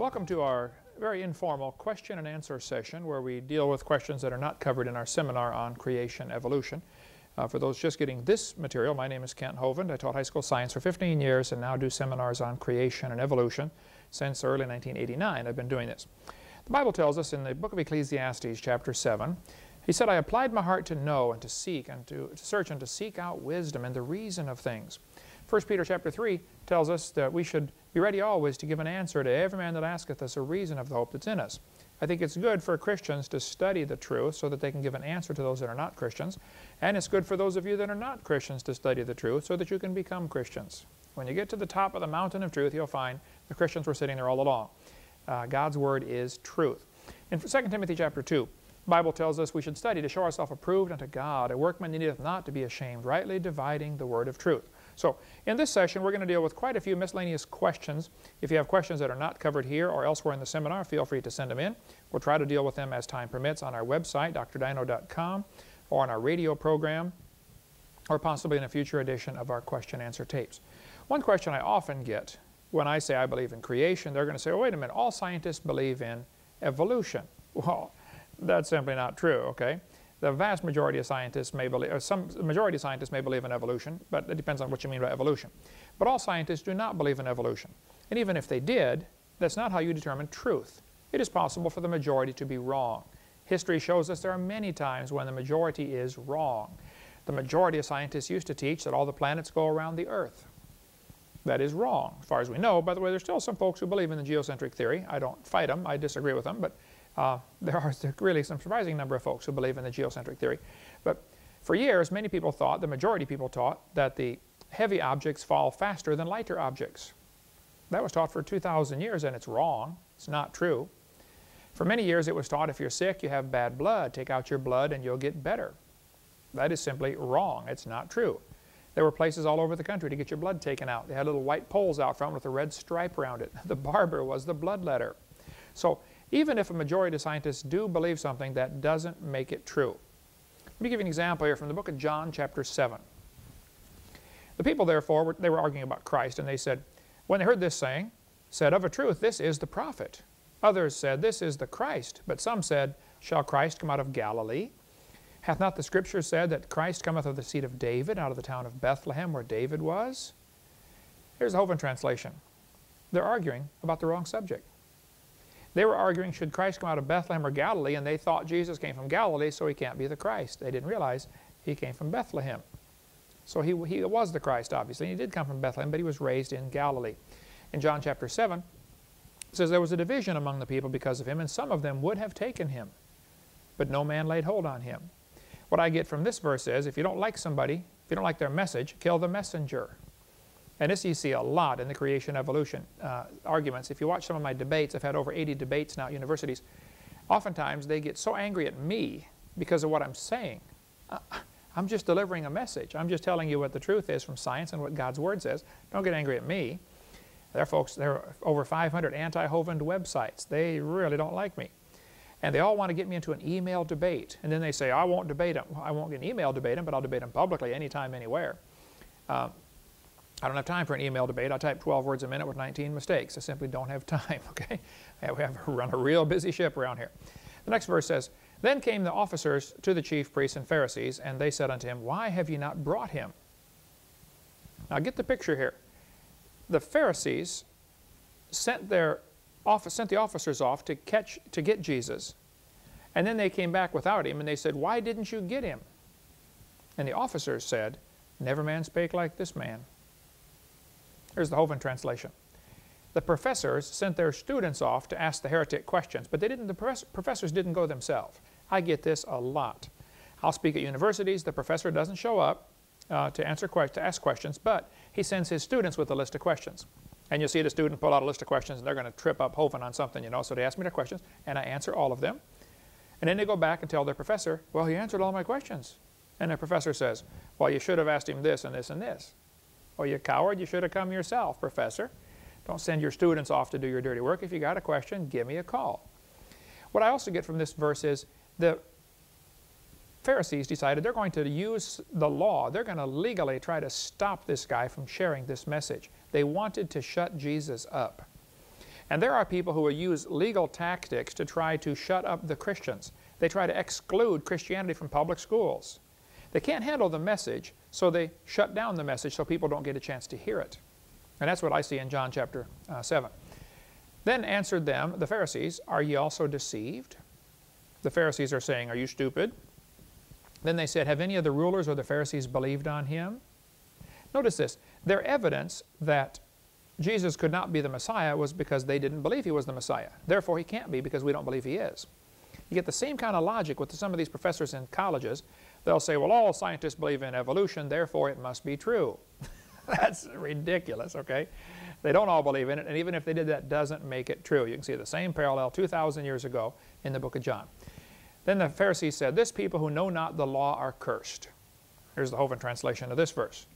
Welcome to our very informal question and answer session where we deal with questions that are not covered in our seminar on creation evolution. For those just getting this material, my name is Kent Hovind. I taught high school science for 15 years and now do seminars on creation and evolution since early 1989. I've been doing this. The Bible tells us in the book of Ecclesiastes chapter 7, he said, I applied my heart to know and to seek and to search and to seek out wisdom and the reason of things. 1 Peter chapter 3 tells us that we should be ready always to give an answer to every man that asketh us a reason of the hope that's in us. I think it's good for Christians to study the truth so that they can give an answer to those that are not Christians. And it's good for those of you that are not Christians to study the truth so that you can become Christians. When you get to the top of the mountain of truth, you'll find the Christians were sitting there all along. God's Word is truth. In 2 Timothy chapter 2, the Bible tells us we should study to show ourselves approved unto God, a workman needeth not to be ashamed, rightly dividing the word of truth. So, in this session, we're going to deal with quite a few miscellaneous questions. If you have questions that are not covered here or elsewhere in the seminar, feel free to send them in. We'll try to deal with them as time permits on our website, drdino.com, or on our radio program, or possibly in a future edition of our question-answer tapes. One question I often get when I say I believe in creation, they're going to say, oh, wait a minute, all scientists believe in evolution. Well, that's simply not true, okay? The vast majority of scientists may believe, the majority of scientists may believe in evolution, but it depends on what you mean by evolution. But all scientists do not believe in evolution. And even if they did, that's not how you determine truth. It is possible for the majority to be wrong. History shows us there are many times when the majority is wrong. The majority of scientists used to teach that all the planets go around the Earth. That is wrong, as far as we know. By the way, there's still some folks who believe in the geocentric theory. I don't fight them, I disagree with them, but there are really some surprising number of folks who believe in the geocentric theory. But for years, many people thought, the majority of people taught, that the heavy objects fall faster than lighter objects. That was taught for 2,000 years, and it's wrong. It's not true. For many years, it was taught if you're sick, you have bad blood. Take out your blood and you'll get better. That is simply wrong. It's not true. There were places all over the country to get your blood taken out. They had little white poles out front with a red stripe around it. The barber was the bloodletter. So, even if a majority of scientists do believe something, that doesn't make it true. Let me give you an example here from the book of John chapter 7. The people therefore, they were arguing about Christ, and they said, when they heard this saying, said, of a truth, this is the prophet. Others said, this is the Christ. But some said, shall Christ come out of Galilee? Hath not the Scripture said that Christ cometh of the seed of David, out of the town of Bethlehem, where David was? Here's the Hovind translation. They're arguing about the wrong subject. They were arguing, should Christ come out of Bethlehem or Galilee, and they thought Jesus came from Galilee, so he can't be the Christ. They didn't realize he came from Bethlehem. So he was the Christ, obviously. He did come from Bethlehem, but he was raised in Galilee. In John chapter 7, it says, there was a division among the people because of him, and some of them would have taken him, but no man laid hold on him. What I get from this verse is, if you don't like somebody, if you don't like their message, kill the messenger. And this you see a lot in the creation evolution arguments. If you watch some of my debates, I've had over 80 debates now at universities. Oftentimes they get so angry at me because of what I'm saying. I'm just delivering a message. I'm just telling you what the truth is from science and what God's Word says. Don't get angry at me. There are over 500 anti-Hovind websites. They really don't like me. And they all want to get me into an email debate. And then they say, I won't debate them. Well, I won't get an email debate them, but I'll debate them publicly anytime, anywhere. I don't have time for an email debate. I type 12 words a minute with 19 mistakes. I simply don't have time, okay? We have run a real busy ship around here. The next verse says, then came the officers to the chief priests and Pharisees, and they said unto him, why have ye not brought him? Now get the picture here. The Pharisees sent the officers off to get Jesus, and then they came back without him, and they said, why didn't you get him? And the officers said, never man spake like this man. Here's the Hovind translation. The professors sent their students off to ask the heretic questions, but the professors didn't go themselves. I get this a lot. I'll speak at universities. The professor doesn't show up to ask questions, but he sends his students with a list of questions. And you'll see the student pull out a list of questions, and they're going to trip up Hovind on something, you know. So they ask me their questions, and I answer all of them. And then they go back and tell their professor, well, he answered all my questions. And the professor says, well, you should have asked him this and this and this. Oh, you coward, you should have come yourself, professor. Don't send your students off to do your dirty work. If you got a question, give me a call. What I also get from this verse is the Pharisees decided they're going to use the law. They're going to legally try to stop this guy from sharing this message. They wanted to shut Jesus up. And there are people who will use legal tactics to try to shut up the Christians. They try to exclude Christianity from public schools. They can't handle the message, so they shut down the message so people don't get a chance to hear it. And that's what I see in John chapter 7. Then answered them, the Pharisees, are ye also deceived? The Pharisees are saying, are you stupid? Then they said, have any of the rulers or the Pharisees believed on him? Notice this, their evidence that Jesus could not be the Messiah was because they didn't believe he was the Messiah. Therefore, he can't be because we don't believe he is. You get the same kind of logic with some of these professors in colleges. They'll say, well, all scientists believe in evolution, therefore it must be true. That's ridiculous, okay? They don't all believe in it, and even if they did, that doesn't make it true. You can see the same parallel 2,000 years ago in the book of John. Then the Pharisees said, this people who know not the law are cursed. Here's the Hovind translation of this verse.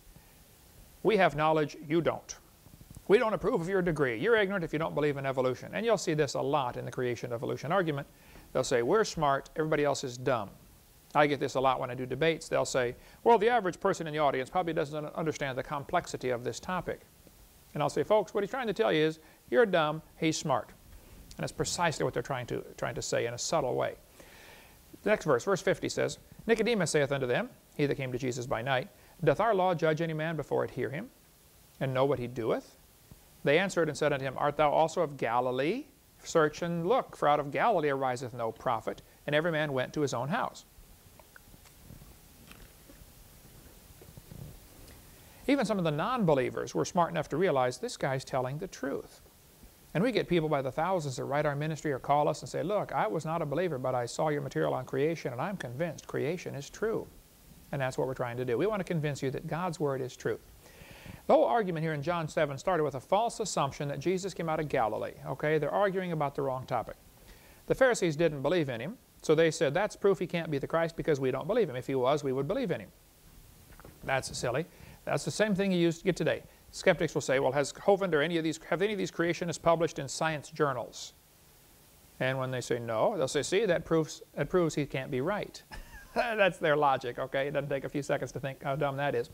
We have knowledge, you don't. We don't approve of your degree. You're ignorant if you don't believe in evolution. And you'll see this a lot in the creation-evolution argument. They'll say, we're smart, everybody else is dumb. I get this a lot when I do debates. They'll say, well, the average person in the audience probably doesn't understand the complexity of this topic. And I'll say, folks, what he's trying to tell you is, you're dumb, he's smart. And that's precisely what they're trying to say in a subtle way. The next verse, verse 50 says, Nicodemus saith unto them, he that came to Jesus by night, doth our law judge any man before it hear him, and know what he doeth? They answered and said unto him, art thou also of Galilee? Search and look, for out of Galilee ariseth no prophet. And every man went to his own house. Even some of the non-believers were smart enough to realize this guy's telling the truth. And we get people by the thousands that write our ministry or call us and say, look, I was not a believer, but I saw your material on creation, and I'm convinced creation is true. And that's what we're trying to do. We want to convince you that God's Word is true. The whole argument here in John 7 started with a false assumption that Jesus came out of Galilee. Okay, they're arguing about the wrong topic. The Pharisees didn't believe in him, so they said, that's proof he can't be the Christ because we don't believe him. If he was, we would believe in him. That's silly. That's the same thing you get today. Skeptics will say, well, has Hovind or have any of these creationists published in science journals? And when they say no, they'll say, see, that proves he can't be right. That's their logic, okay? It doesn't take a few seconds to think how dumb that is.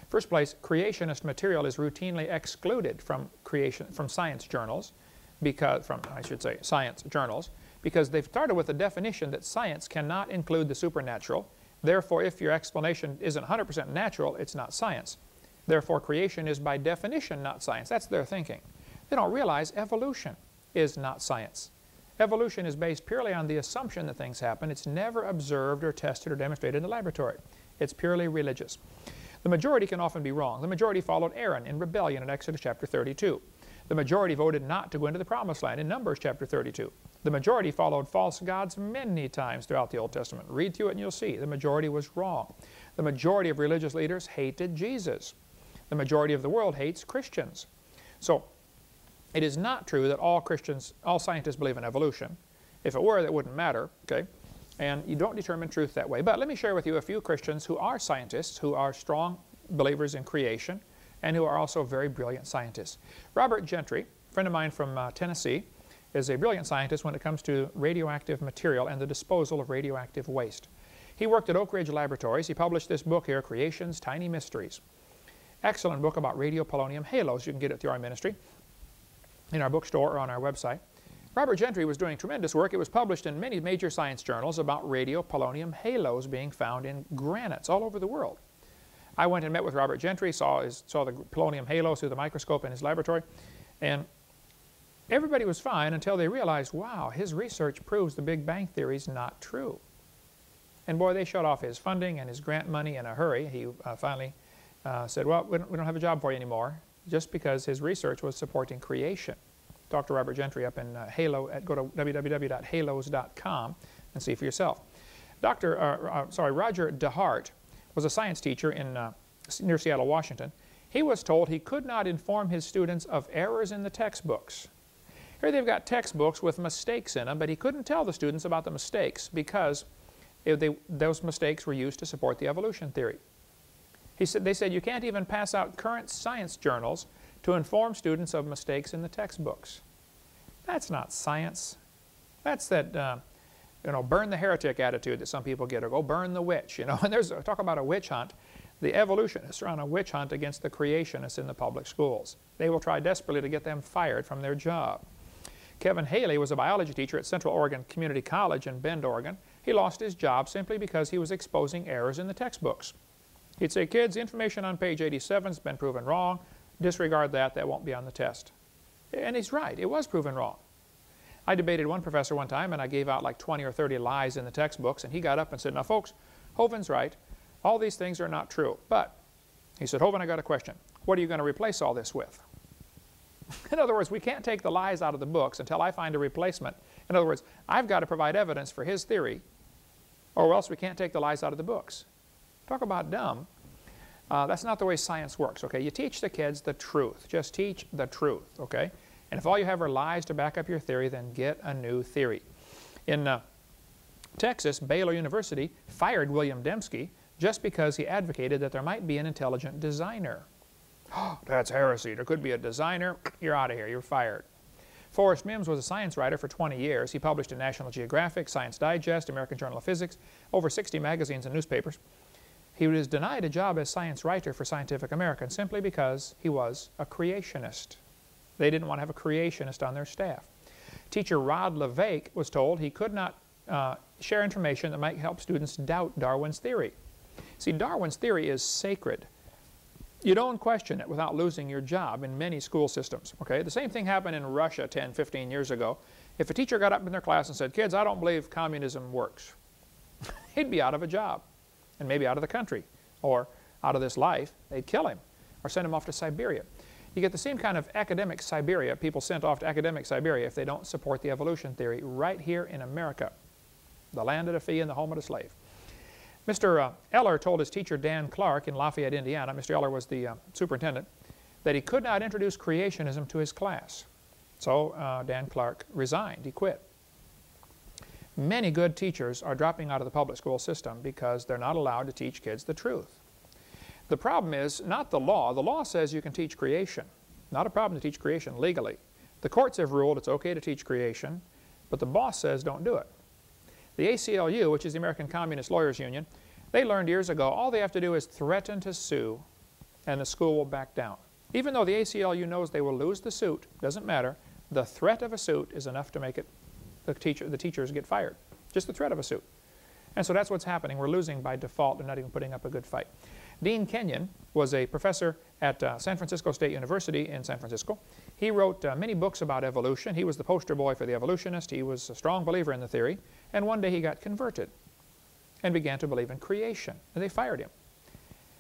First place, creationist material is routinely excluded from science journals, science journals, because they've started with the definition that science cannot include the supernatural. Therefore, if your explanation isn't 100% natural, it's not science. Therefore, creation is by definition not science. That's their thinking. They don't realize evolution is not science. Evolution is based purely on the assumption that things happen. It's never observed or tested or demonstrated in the laboratory. It's purely religious. The majority can often be wrong. The majority followed Aaron in rebellion in Exodus chapter 32. The majority voted not to go into the promised land in Numbers chapter 32. The majority followed false gods many times throughout the Old Testament. Read through it and you'll see the majority was wrong. The majority of religious leaders hated Jesus. The majority of the world hates Christians. So it is not true that all scientists believe in evolution. If it were, that wouldn't matter, okay? And you don't determine truth that way. But let me share with you a few Christians who are scientists, who are strong believers in creation, and who are also very brilliant scientists. Robert Gentry, a friend of mine from Tennessee, is a brilliant scientist when it comes to radioactive material and the disposal of radioactive waste. He worked at Oak Ridge Laboratories. He published this book here, Creation's Tiny Mysteries. Excellent book about radiopolonium halos. You can get it through our ministry, in our bookstore or on our website. Robert Gentry was doing tremendous work. It was published in many major science journals about radiopolonium halos being found in granites all over the world. I went and met with Robert Gentry, saw the polonium halos through the microscope in his laboratory, and everybody was fine until they realized, wow, his research proves the Big Bang Theory is not true. And boy, they shut off his funding and his grant money in a hurry. He finally said, well, we don't have a job for you anymore, just because his research was supporting creation. Talk to Robert Gentry up in Halo, go to www.halos.com and see for yourself. Roger DeHart was a science teacher near Seattle, Washington. He was told he could not inform his students of errors in the textbooks. Here they've got textbooks with mistakes in them, but he couldn't tell the students about the mistakes because those mistakes were used to support the evolution theory. They said you can't even pass out current science journals to inform students of mistakes in the textbooks. That's not science. That's that, burn the heretic attitude that some people get, or go burn the witch, And there's talk about a witch hunt. The evolutionists are on a witch hunt against the creationists in the public schools. They will try desperately to get them fired from their job. Kevin Haley was a biology teacher at Central Oregon Community College in Bend, Oregon. He lost his job simply because he was exposing errors in the textbooks. He'd say, kids, the information on page 87 has been proven wrong. Disregard that. That won't be on the test. And he's right. It was proven wrong. I debated one professor one time, and I gave out like 20 or 30 lies in the textbooks, and he got up and said, now, folks, Hovind's right. All these things are not true. But, he said, Hovind, I got a question. What are you going to replace all this with? In other words, we can't take the lies out of the books until I find a replacement. In other words, I've got to provide evidence for his theory, or else we can't take the lies out of the books. Talk about dumb. That's not the way science works, okay? You teach the kids the truth. Just teach the truth, okay? And if all you have are lies to back up your theory, then get a new theory. In Texas, Baylor University fired William Dembski just because he advocated that there might be an intelligent designer. Oh, that's heresy. There could be a designer. You're out of here. You're fired. Forrest Mims was a science writer for 20 years. He published in National Geographic, Science Digest, American Journal of Physics, over 60 magazines and newspapers. He was denied a job as science writer for Scientific American simply because he was a creationist. They didn't want to have a creationist on their staff. Teacher Rod LeVake was told he could not share information that might help students doubt Darwin's theory. See, Darwin's theory is sacred. You don't question it without losing your job in many school systems, okay? The same thing happened in Russia 10, 15 years ago. If a teacher got up in their class and said, kids, I don't believe communism works, he'd be out of a job and maybe out of the country or out of this life. They'd kill him or send him off to Siberia. You get the same kind of academic Siberia, people sent off to academic Siberia if they don't support the evolution theory right here in America, the land of the free and the home of the slave. Mr. Eller told his teacher Dan Clark in Lafayette, Indiana, Mr. Eller was the superintendent, that he could not introduce creationism to his class. So Dan Clark resigned. He quit. Many good teachers are dropping out of the public school system because they're not allowed to teach kids the truth. The problem is not the law. The law says you can teach creation. Not a problem to teach creation legally. The courts have ruled it's okay to teach creation, but the boss says don't do it. The ACLU, which is the American Communist Lawyers Union, they learned years ago all they have to do is threaten to sue and the school will back down. Even though the ACLU knows they will lose the suit, doesn't matter, the threat of a suit is enough to make it the teachers get fired. Just the threat of a suit. And so that's what's happening. We're losing by default. They're not even putting up a good fight. Dean Kenyon was a professor at San Francisco State University in San Francisco. He wrote many books about evolution. He was the poster boy for the evolutionist. He was a strong believer in the theory. And one day he got converted and began to believe in creation. And they fired him.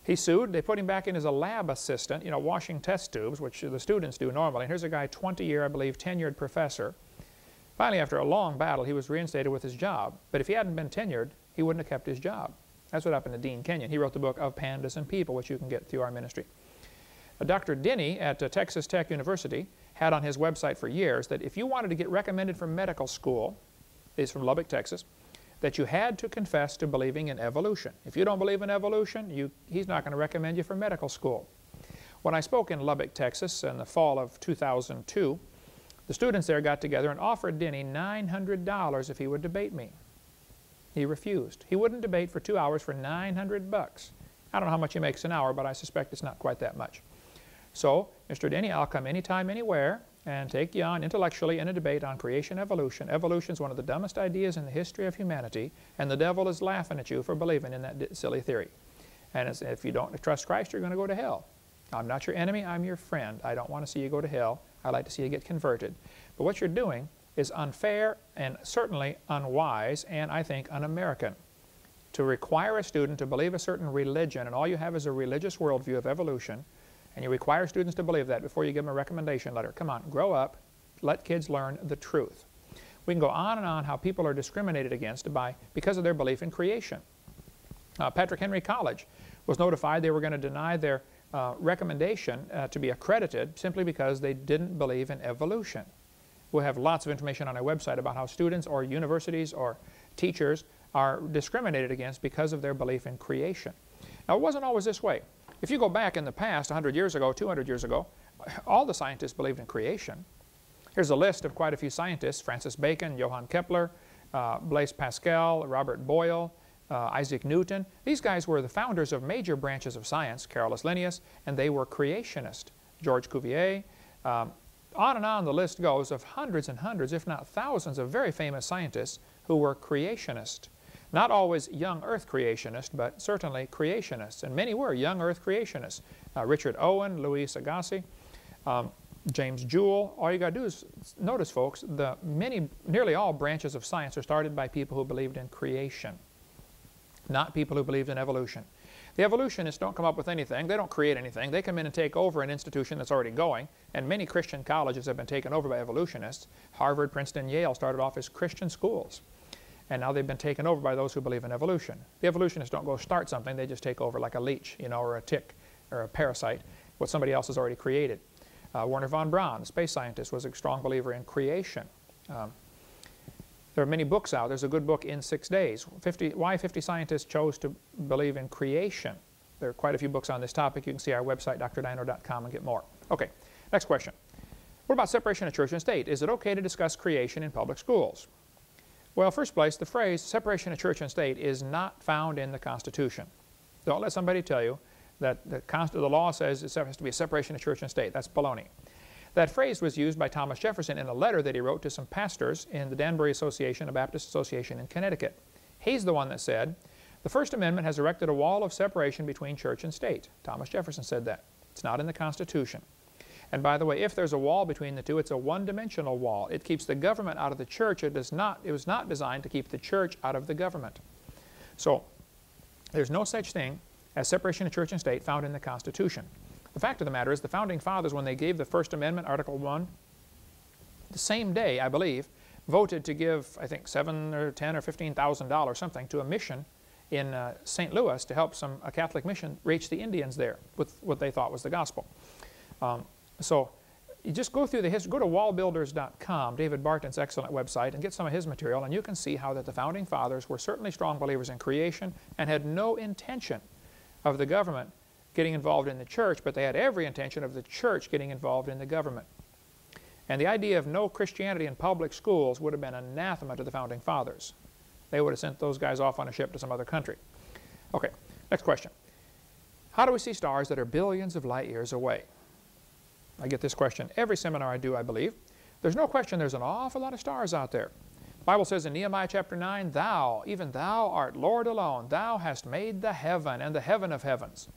He sued. They put him back in as a lab assistant, you know, washing test tubes, which the students do normally. And here's a guy, 20-year, I believe, tenured professor. Finally, after a long battle, he was reinstated with his job. But if he hadn't been tenured, he wouldn't have kept his job. That's what happened to Dean Kenyon. He wrote the book Of Pandas and People, which you can get through our ministry. Dr. Denny at Texas Tech University had on his website for years that if you wanted to get recommended for medical school, he's from Lubbock, Texas, that you had to confess to believing in evolution. If you don't believe in evolution, he's not going to recommend you for medical school. When I spoke in Lubbock, Texas in the fall of 2002, the students there got together and offered Denny $900 if he would debate me. He refused. He wouldn't debate for 2 hours for $900 bucks. I don't know how much he makes an hour, but I suspect it's not quite that much. So, Mr. Denny, I'll come anytime, anywhere, and take you on intellectually in a debate on creation evolution. Evolution is one of the dumbest ideas in the history of humanity, and the devil is laughing at you for believing in that silly theory. And if you don't trust Christ, you're going to go to hell. I'm not your enemy, I'm your friend. I don't want to see you go to hell. I'd like to see you get converted. But what you're doing is unfair and certainly unwise and, I think, un-American. To require a student to believe a certain religion, and all you have is a religious worldview of evolution, and you require students to believe that before you give them a recommendation letter. Come on, grow up, let kids learn the truth. We can go on and on how people are discriminated against because of their belief in creation. Patrick Henry College was notified they were going to deny their recommendation to be accredited simply because they didn't believe in evolution. We'll have lots of information on our website about how students or universities or teachers are discriminated against because of their belief in creation. Now, it wasn't always this way. If you go back in the past, 100 years ago, 200 years ago, all the scientists believed in creation. Here's a list of quite a few scientists: Francis Bacon, Johann Kepler, Blaise Pascal, Robert Boyle, Isaac Newton. These guys were the founders of major branches of science, Carolus Linnaeus, and they were creationists. George Cuvier, on the list goes of hundreds and hundreds, if not thousands, of very famous scientists who were creationists. Not always young Earth creationists, but certainly creationists. And many were young Earth creationists. Richard Owen, Louis Agassiz, James Joule. All you got to do is notice, folks, nearly all branches of science are started by people who believed in creation, not people who believed in evolution. The evolutionists don't come up with anything. They don't create anything. They come in and take over an institution that's already going, and many Christian colleges have been taken over by evolutionists. Harvard, Princeton, Yale started off as Christian schools, and now they've been taken over by those who believe in evolution. The evolutionists don't go start something. They just take over like a leech, you know, or a tick, or a parasite, what somebody else has already created. Wernher von Braun, the space scientist, was a strong believer in creation. There are many books out. There's a good book, In 6 Days, Why 50 Scientists Chose to Believe in Creation. There are quite a few books on this topic. You can see our website, drdino.com, and get more. Okay, next question. What about separation of church and state? Is it okay to discuss creation in public schools? Well, first place, the phrase separation of church and state is not found in the Constitution. Don't let somebody tell you that the law says it has to be a separation of church and state. That's baloney. That phrase was used by Thomas Jefferson in a letter that he wrote to some pastors in the Danbury Association, a Baptist association in Connecticut. He's the one that said, the First Amendment has erected a wall of separation between church and state. Thomas Jefferson said that. It's not in the Constitution. And by the way, if there's a wall between the two, it's a one-dimensional wall. It keeps the government out of the church. It was not designed to keep the church out of the government. So there's no such thing as separation of church and state found in the Constitution. The fact of the matter is the Founding Fathers, when they gave the First Amendment, Article 1, the same day, I believe, voted to give, I think, $7,000 or $10,000 or $15,000 something to a mission in St. Louis to help a Catholic mission reach the Indians there with what they thought was the gospel. So you just go through the history, go to wallbuilders.com, David Barton's excellent website, and get some of his material, and you can see how that the Founding Fathers were certainly strong believers in creation and had no intention of the government getting involved in the church, but they had every intention of the church getting involved in the government. And the idea of no Christianity in public schools would have been anathema to the Founding Fathers. They would have sent those guys off on a ship to some other country. Okay, next question. How do we see stars that are billions of light years away? I get this question every seminar I do, I believe. There's no question there's an awful lot of stars out there. The Bible says in Nehemiah chapter 9, Thou, even Thou art Lord alone. Thou hast made the heaven and the heaven of heavens.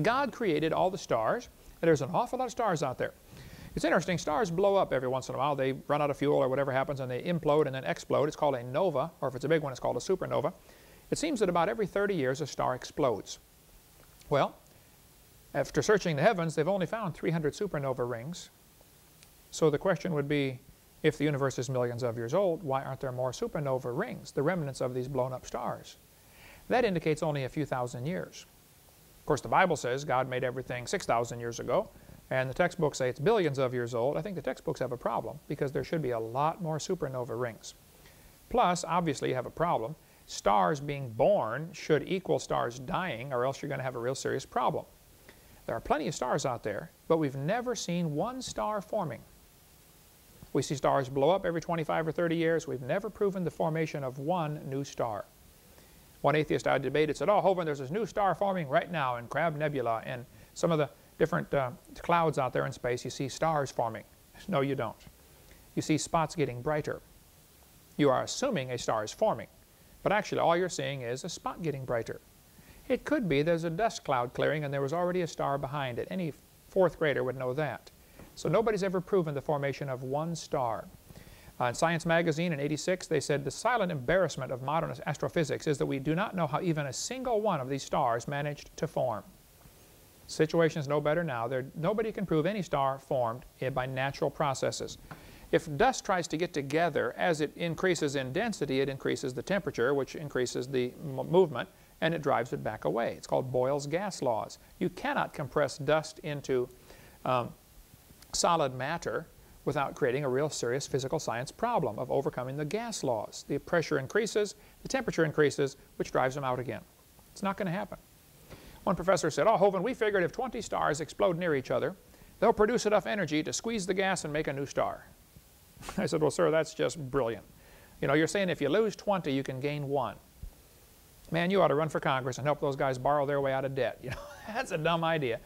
God created all the stars, and there's an awful lot of stars out there. It's interesting, stars blow up every once in a while. They run out of fuel or whatever happens, and they implode and then explode. It's called a nova, or if it's a big one, it's called a supernova. It seems that about every 30 years a star explodes. Well, after searching the heavens, they've only found 300 supernova rings. So the question would be, if the universe is millions of years old, why aren't there more supernova rings, the remnants of these blown up stars? That indicates only a few thousand years. Of course, the Bible says God made everything 6,000 years ago, and the textbooks say it's billions of years old. I think the textbooks have a problem because there should be a lot more supernova rings. Plus, obviously, you have a problem. Stars being born should equal stars dying, or else you're going to have a real serious problem. There are plenty of stars out there, but we've never seen one star forming. We see stars blow up every 25 or 30 years. We've never proven the formation of one new star. One atheist I debated said, oh, Hovind, there's this new star forming right now in Crab Nebula and some of the different clouds out there in space. You see stars forming. No, you don't. You see spots getting brighter. You are assuming a star is forming, but actually all you're seeing is a spot getting brighter. It could be there's a dust cloud clearing and there was already a star behind it. Any fourth grader would know that. So nobody's ever proven the formation of one star. In Science magazine in '86, they said the silent embarrassment of modern astrophysics is that we do not know how even a single one of these stars managed to form. The situation is no better now. Nobody can prove any star formed by natural processes. If dust tries to get together, as it increases in density, it increases the temperature, which increases the movement, and it drives it back away. It's called Boyle's gas laws. You cannot compress dust into solid matter without creating a real serious physical science problem of overcoming the gas laws. The pressure increases, the temperature increases, which drives them out again. It's not going to happen. One professor said, oh, Hovind, we figured if 20 stars explode near each other, they'll produce enough energy to squeeze the gas and make a new star. I said, well, sir, that's just brilliant. You know, you're saying if you lose 20, you can gain 1. Man, you ought to run for Congress and help those guys borrow their way out of debt. You know, that's a dumb idea.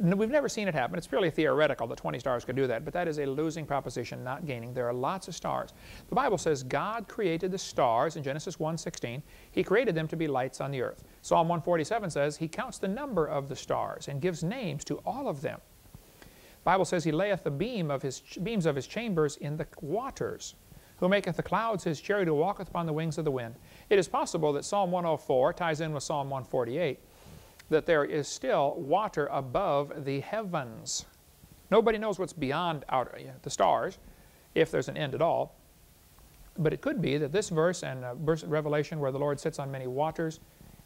We've never seen it happen. It's purely theoretical that 20 stars could do that, but that is a losing proposition, not gaining. There are lots of stars. The Bible says God created the stars in Genesis 1:16. He created them to be lights on the earth. Psalm 147 says He counts the number of the stars and gives names to all of them. The Bible says He layeth the beams of His chambers in the waters, who maketh the clouds His chariot, who walketh upon the wings of the wind. It is possible that Psalm 104 ties in with Psalm 148, that there is still water above the heavens. Nobody knows what's beyond the stars, if there's an end at all. But it could be that this verse and verse in Revelation where the Lord sits on many waters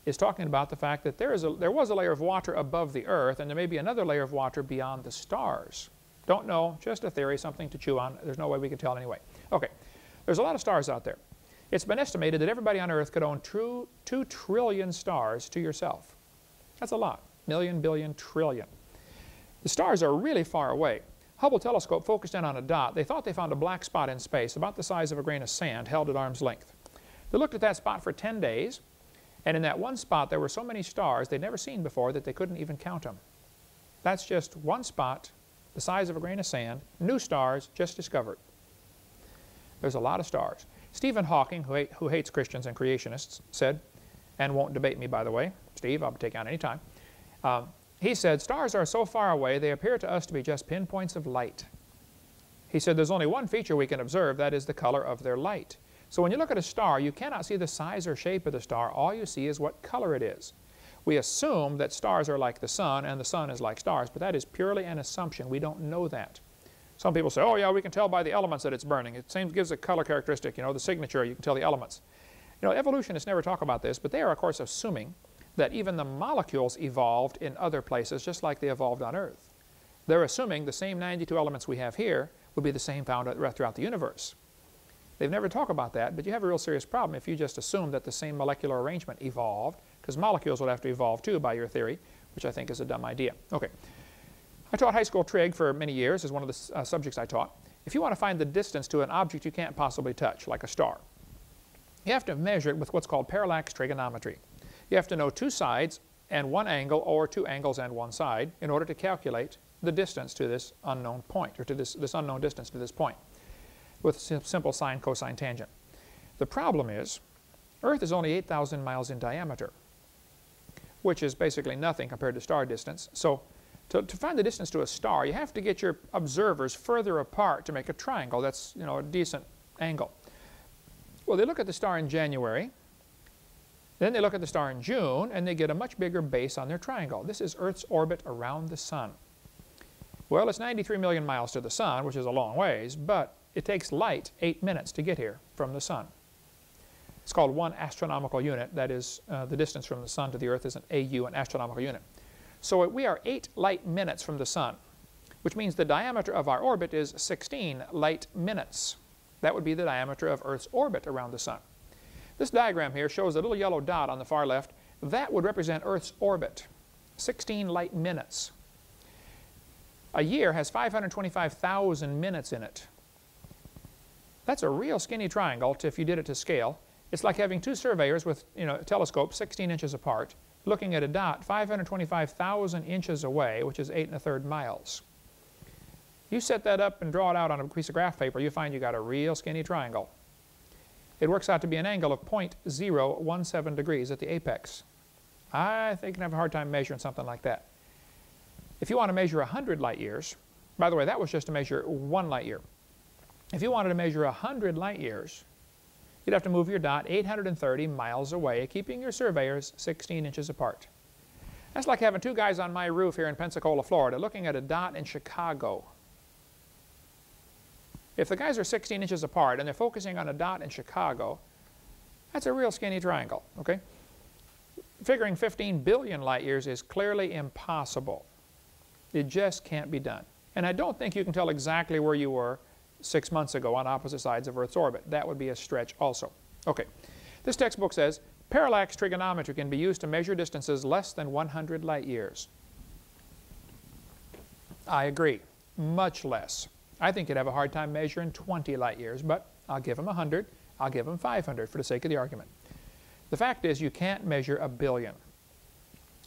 is talking about the fact that there was a layer of water above the earth, and there may be another layer of water beyond the stars. Don't know, just a theory, something to chew on. There's no way we could tell anyway. Okay, there's a lot of stars out there. It's been estimated that everybody on earth could own 2 trillion stars to yourself. That's a lot. Million, billion, trillion. The stars are really far away. Hubble telescope focused in on a dot. They thought they found a black spot in space about the size of a grain of sand held at arm's length. They looked at that spot for 10 days, and in that one spot there were so many stars they'd never seen before that they couldn't even count them. That's just one spot, the size of a grain of sand, new stars just discovered. There's a lot of stars. Stephen Hawking, who hates Christians and creationists, said, and won't debate me, by the way. Steve, I'll take on any time. He said, stars are so far away, they appear to us to be just pinpoints of light. He said, there's only one feature we can observe, that is the color of their light. So when you look at a star, you cannot see the size or shape of the star. All you see is what color it is. We assume that stars are like the sun, and the sun is like stars, but that is purely an assumption. We don't know that. Some people say, oh yeah, we can tell by the elements that it's burning. It gives a color characteristic, you know, the signature, you can tell the elements. You know, evolutionists never talk about this, but they are, of course, assuming that even the molecules evolved in other places just like they evolved on Earth. They're assuming the same 92 elements we have here would be the same found throughout the universe. They've never talked about that, but you have a real serious problem if you just assume that the same molecular arrangement evolved, because molecules would have to evolve too by your theory, which I think is a dumb idea. Okay. I taught high school trig for many years as one of the subjects I taught. If you want to find the distance to an object you can't possibly touch, like a star, you have to measure it with what's called parallax trigonometry. You have to know 2 sides and 1 angle, or 2 angles and 1 side, in order to calculate the distance to this unknown point, or to this unknown distance to this point, with simple sine, cosine, tangent. The problem is, Earth is only 8,000 miles in diameter, which is basically nothing compared to star distance. So to find the distance to a star, you have to get your observers further apart to make a triangle. That's, you know, a decent angle. Well, they look at the star in January, then they look at the star in June, and they get a much bigger base on their triangle. This is Earth's orbit around the Sun. Well, it's 93 million miles to the Sun, which is a long ways, but it takes light 8 minutes to get here from the Sun. It's called 1 astronomical unit. That is, the distance from the Sun to the Earth is an AU, an astronomical unit. So we are 8 light minutes from the Sun, which means the diameter of our orbit is 16 light minutes. That would be the diameter of Earth's orbit around the Sun. This diagram here shows a little yellow dot on the far left. That would represent Earth's orbit, 16 light minutes. A year has 525,000 minutes in it. That's a real skinny triangle if you did it to scale. It's like having 2 surveyors with, you know, telescopes 16 inches apart, looking at a dot 525,000 inches away, which is 8 1/3 miles. You set that up and draw it out on a piece of graph paper, you find you got a real skinny triangle. It works out to be an angle of 0.017 degrees at the apex. I think you can have a hard time measuring something like that. If you want to measure 100 light years, by the way, that was just to measure 1 light year. If you wanted to measure 100 light years, you'd have to move your dot 830 miles away, keeping your surveyors 16 inches apart. That's like having 2 guys on my roof here in Pensacola, Florida, looking at a dot in Chicago. If the guys are 16 inches apart and they're focusing on a dot in Chicago, that's a real skinny triangle, okay? Figuring 15 billion light years is clearly impossible. It just can't be done. And I don't think you can tell exactly where you were 6 months ago on opposite sides of Earth's orbit. That would be a stretch also. Okay, this textbook says parallax trigonometry can be used to measure distances less than 100 light years. I agree, much less. I think you'd have a hard time measuring 20 light years, but I'll give them 100, I'll give them 500 for the sake of the argument. The fact is you can't measure a billion.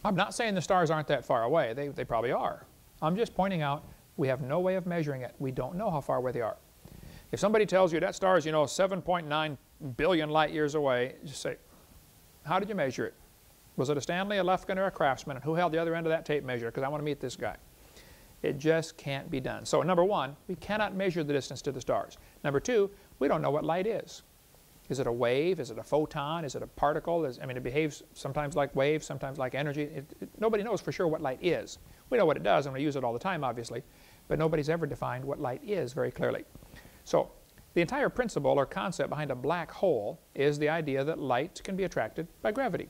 I'm not saying the stars aren't that far away, they probably are. I'm just pointing out we have no way of measuring it. We don't know how far away they are. If somebody tells you that star is, 7.9 billion light years away, just say, how did you measure it? Was it a Stanley, a Lufkin, or a Craftsman? And who held the other end of that tape measure? Because I want to meet this guy. It just can't be done. So number one, we cannot measure the distance to the stars. Number two, we don't know what light is. Is it a wave? Is it a photon? Is it a particle? It behaves sometimes like waves, sometimes like energy. Nobody knows for sure what light is. We know what it does, and we use it all the time, obviously, but nobody's ever defined what light is very clearly. So the entire principle or concept behind a black hole is the idea that light can be attracted by gravity.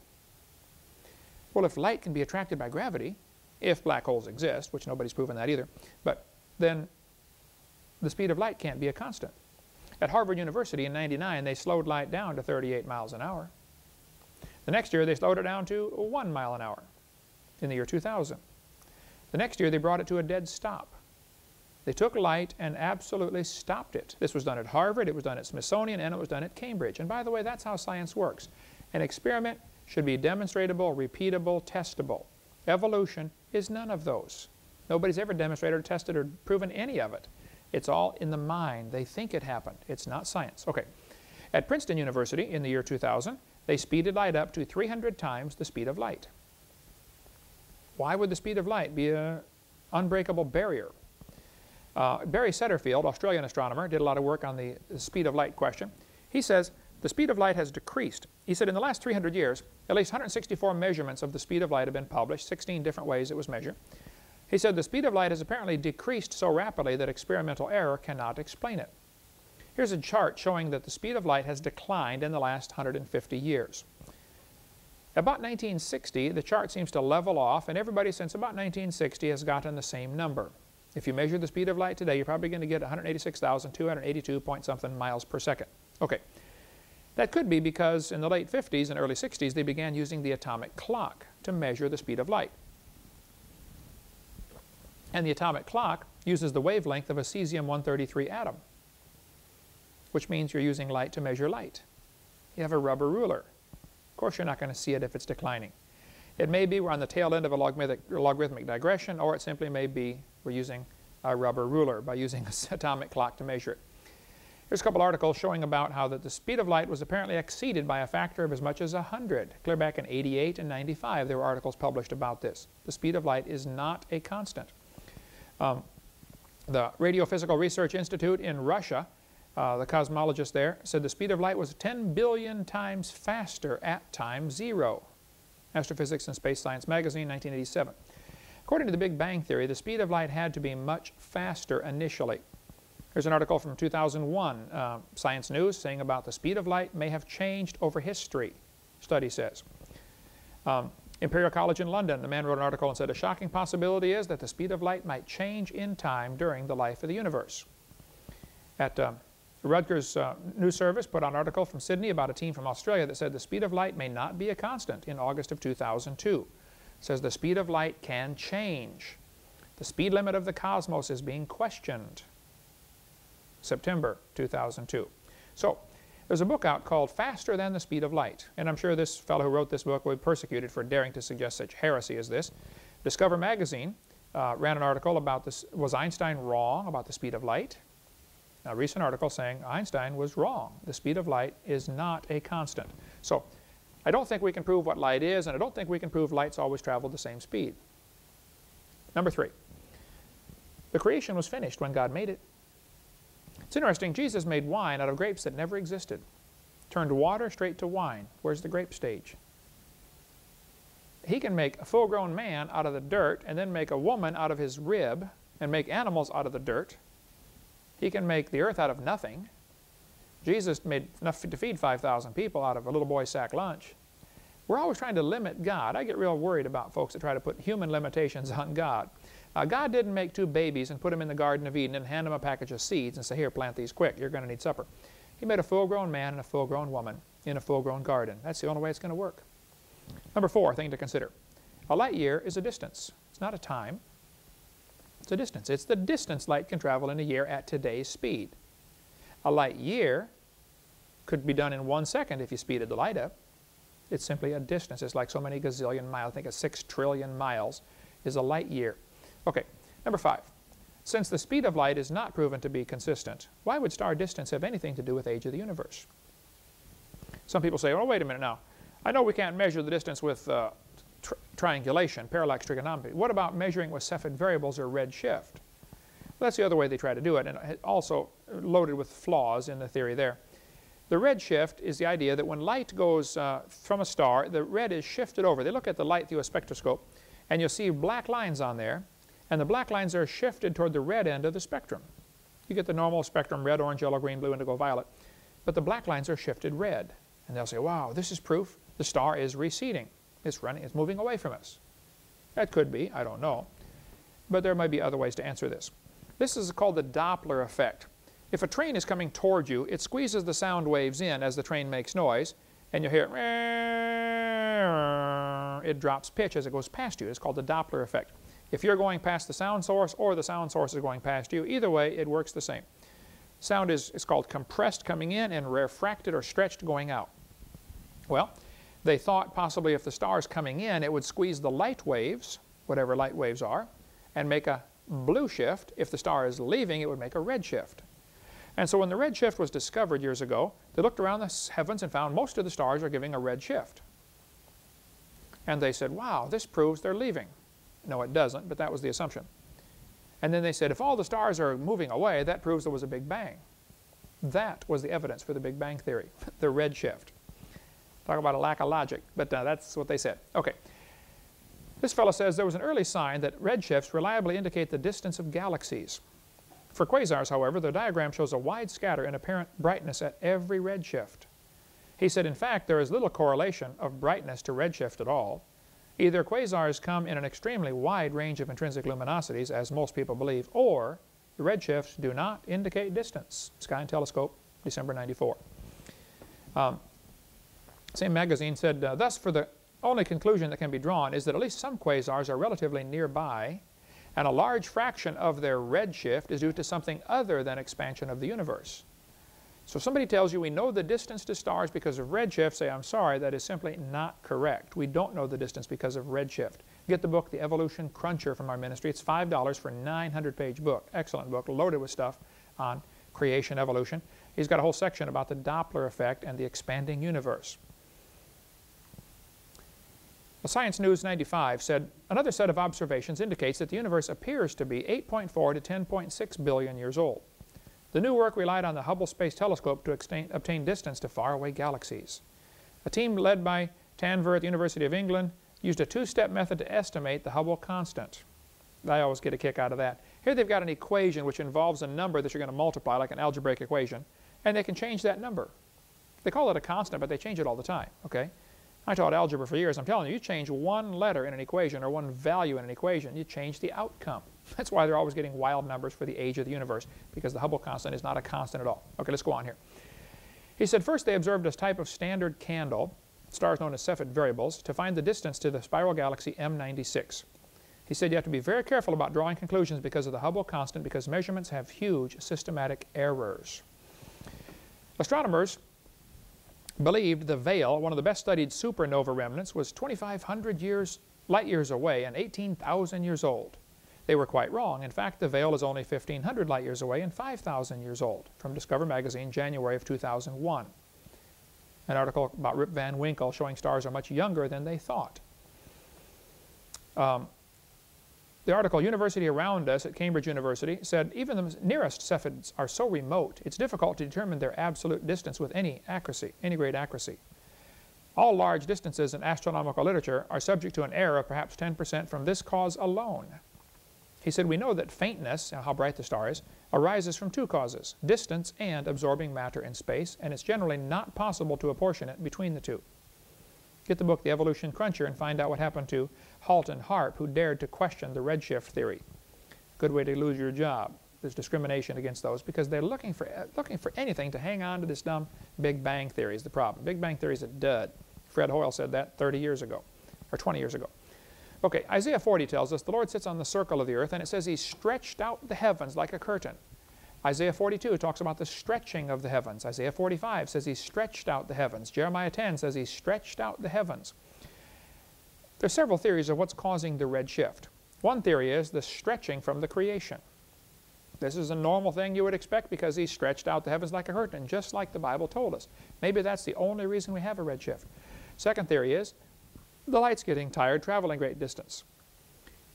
Well, if light can be attracted by gravity, if black holes exist, which nobody's proven that either, but then the speed of light can't be a constant. At Harvard University in '99, they slowed light down to 38 miles an hour. The next year, they slowed it down to 1 mile an hour in the year 2000. The next year, they brought it to a dead stop. They took light and absolutely stopped it. This was done at Harvard, it was done at Smithsonian, and it was done at Cambridge. And by the way, that's how science works. An experiment should be demonstratable, repeatable, testable. Evolution is none of those. Nobody's ever demonstrated or tested or proven any of it. It's all in the mind. They think it happened. It's not science. Okay. At Princeton University in the year 2000, they speeded light up to 300 times the speed of light. Why would the speed of light be an unbreakable barrier? Barry Setterfield, Australian astronomer, did a lot of work on the speed of light question. He says the speed of light has decreased. He said in the last 300 years, at least 164 measurements of the speed of light have been published, 16 different ways it was measured. He said the speed of light has apparently decreased so rapidly that experimental error cannot explain it. Here's a chart showing that the speed of light has declined in the last 150 years. About 1960, the chart seems to level off, and everybody since about 1960 has gotten the same number. If you measure the speed of light today, you're probably going to get 186,282 point something miles per second. Okay. That could be because in the late 50s and early 60s, they began using the atomic clock to measure the speed of light. And the atomic clock uses the wavelength of a cesium-133 atom, which means you're using light to measure light. You have a rubber ruler. Of course, you're not going to see it if it's declining. It may be we're on the tail end of a logarithmic digression, or it simply may be we're using a rubber ruler by using an atomic clock to measure it. Here's a couple articles showing about how that the speed of light was apparently exceeded by a factor of as much as 100. Clear back in '88 and '95, there were articles published about this. The speed of light is not a constant. The Radiophysical Research Institute in Russia, the cosmologist there, said the speed of light was 10 billion times faster at time zero. Astrophysics and Space Science Magazine, 1987. According to the Big Bang Theory, the speed of light had to be much faster initially. Here's an article from 2001, Science News, saying about the speed of light may have changed over history, study says. Imperial College in London, the man wrote an article and said, a shocking possibility is that the speed of light might change in time during the life of the universe. At Rutgers News Service put out an article from Sydney about a team from Australia that said the speed of light may not be a constant in August of 2002. It says the speed of light can change. The speed limit of the cosmos is being questioned. September 2002. So there's a book out called Faster Than the Speed of Light, and I'm sure this fellow who wrote this book will be persecuted for daring to suggest such heresy as this. Discover magazine ran an article about this. Was Einstein wrong about the speed of light? A recent article saying Einstein was wrong. The speed of light is not a constant. So I don't think we can prove what light is, and I don't think we can prove light's always traveled the same speed. Number 3. The creation was finished when God made it. It's interesting, Jesus made wine out of grapes that never existed. Turned water straight to wine. Where's the grape stage? He can make a full-grown man out of the dirt and then make a woman out of his rib and make animals out of the dirt. He can make the earth out of nothing. Jesus made enough to feed 5,000 people out of a little boy's sack lunch. We're always trying to limit God. I get real worried about folks that try to put human limitations on God. God didn't make 2 babies and put them in the Garden of Eden and hand them a package of seeds and say, here, plant these quick, you're going to need supper. He made a full-grown man and a full-grown woman in a full-grown garden. That's the only way it's going to work. Number 4 thing to consider. A light year is a distance. It's not a time. It's a distance. It's the distance light can travel in a year at today's speed. A light year could be done in 1 second if you speeded the light up. It's simply a distance. It's like so many gazillion miles. I think it's 6 trillion miles is a light year. Okay, Number 5. Since the speed of light is not proven to be consistent, why would star distance have anything to do with age of the universe? Some people say, oh, wait a minute now. I know we can't measure the distance with triangulation, parallax trigonometry. What about measuring with Cepheid variables or redshift? Well, that's the other way they try to do it, and also loaded with flaws in the theory there. The redshift is the idea that when light goes from a star, the red is shifted over. They look at the light through a spectroscope, and you'll see black lines on there, and the black lines are shifted toward the red end of the spectrum. You get the normal spectrum, red, orange, yellow, green, blue, indigo, violet, but the black lines are shifted red. And they'll say, wow, this is proof the star is receding. It's moving away from us. That could be, I don't know. But there might be other ways to answer this. This is called the Doppler effect. If a train is coming toward you, it squeezes the sound waves in as the train makes noise, and you hear it drops pitch as it goes past you. It's called the Doppler effect. If you're going past the sound source or the sound source is going past you, either way, it works the same. Sound is called compressed coming in and refracted or stretched going out. Well, they thought possibly if the star is coming in, it would squeeze the light waves, whatever light waves are, and make a blue shift. If the star is leaving, it would make a red shift. And so when the red shift was discovered years ago, they looked around the heavens and found most of the stars are giving a red shift. And they said, wow, this proves they're leaving. No, it doesn't, but that was the assumption. And then they said, if all the stars are moving away, that proves there was a Big Bang. That was the evidence for the Big Bang theory, the red shift. Talk about a lack of logic, but that's what they said. Okay. This fellow says there was an early sign that redshifts reliably indicate the distance of galaxies. For quasars, however, the diagram shows a wide scatter in apparent brightness at every redshift. He said, in fact, there is little correlation of brightness to redshift at all. Either quasars come in an extremely wide range of intrinsic luminosities, as most people believe, or the redshifts do not indicate distance. Sky and Telescope, December 94. Same magazine said, thus for the only conclusion that can be drawn is that at least some quasars are relatively nearby, and a large fraction of their redshift is due to something other than expansion of the universe. So if somebody tells you we know the distance to stars because of redshift, say, I'm sorry, that is simply not correct. We don't know the distance because of redshift. Get the book, The Evolution Cruncher, from our ministry. It's $5 for a 900-page book. Excellent book, loaded with stuff on creation, evolution. He's got a whole section about the Doppler effect and the expanding universe. Science News 95 said, another set of observations indicates that the universe appears to be 8.4 to 10.6 billion years old. The new work relied on the Hubble Space Telescope to obtain distance to faraway galaxies. A team led by Tanver at the University of England used a two-step method to estimate the Hubble constant. I always get a kick out of that. Here they've got an equation which involves a number that you're going to multiply, like an algebraic equation, and they can change that number. They call it a constant, but they change it all the time, okay? I taught algebra for years. I'm telling you, you change one letter in an equation or one value in an equation, you change the outcome. That's why they're always getting wild numbers for the age of the universe, because the Hubble constant is not a constant at all. Okay, let's go on here. He said first they observed a type of standard candle, stars known as Cepheid variables, to find the distance to the spiral galaxy M96. He said you have to be very careful about drawing conclusions because of the Hubble constant, because measurements have huge systematic errors. Astronomers believed the Veil, one of the best studied supernova remnants, was 2,500 light years away and 18,000 years old. They were quite wrong. In fact, the Veil is only 1,500 light years away and 5,000 years old, from Discover magazine, January of 2001. An article about Rip Van Winkle showing stars are much younger than they thought. The article, University Around Us at Cambridge University, said even the nearest Cepheids are so remote, it's difficult to determine their absolute distance with any accuracy, any great accuracy. All large distances in astronomical literature are subject to an error of perhaps 10% from this cause alone. He said, we know that faintness, how bright the star is, arises from two causes, distance and absorbing matter in space, and it's generally not possible to apportion it between the two. Get the book, The Evolution Cruncher, and find out what happened to Halt and Harp, who dared to question the redshift theory. Good way to lose your job. There's discrimination against those because they're looking for anything to hang on to this dumb Big Bang theory is the problem. Big Bang theory is a dud. Fred Hoyle said that 30 years ago, or 20 years ago. Okay, Isaiah 40 tells us the Lord sits on the circle of the earth, and it says He stretched out the heavens like a curtain. Isaiah 42 talks about the stretching of the heavens. Isaiah 45 says He stretched out the heavens. Jeremiah 10 says He stretched out the heavens. There are several theories of what's causing the red shift. One theory is the stretching from the creation. This is a normal thing you would expect because He stretched out the heavens like a curtain, just like the Bible told us. Maybe that's the only reason we have a redshift. Second theory is the light's getting tired traveling great distance.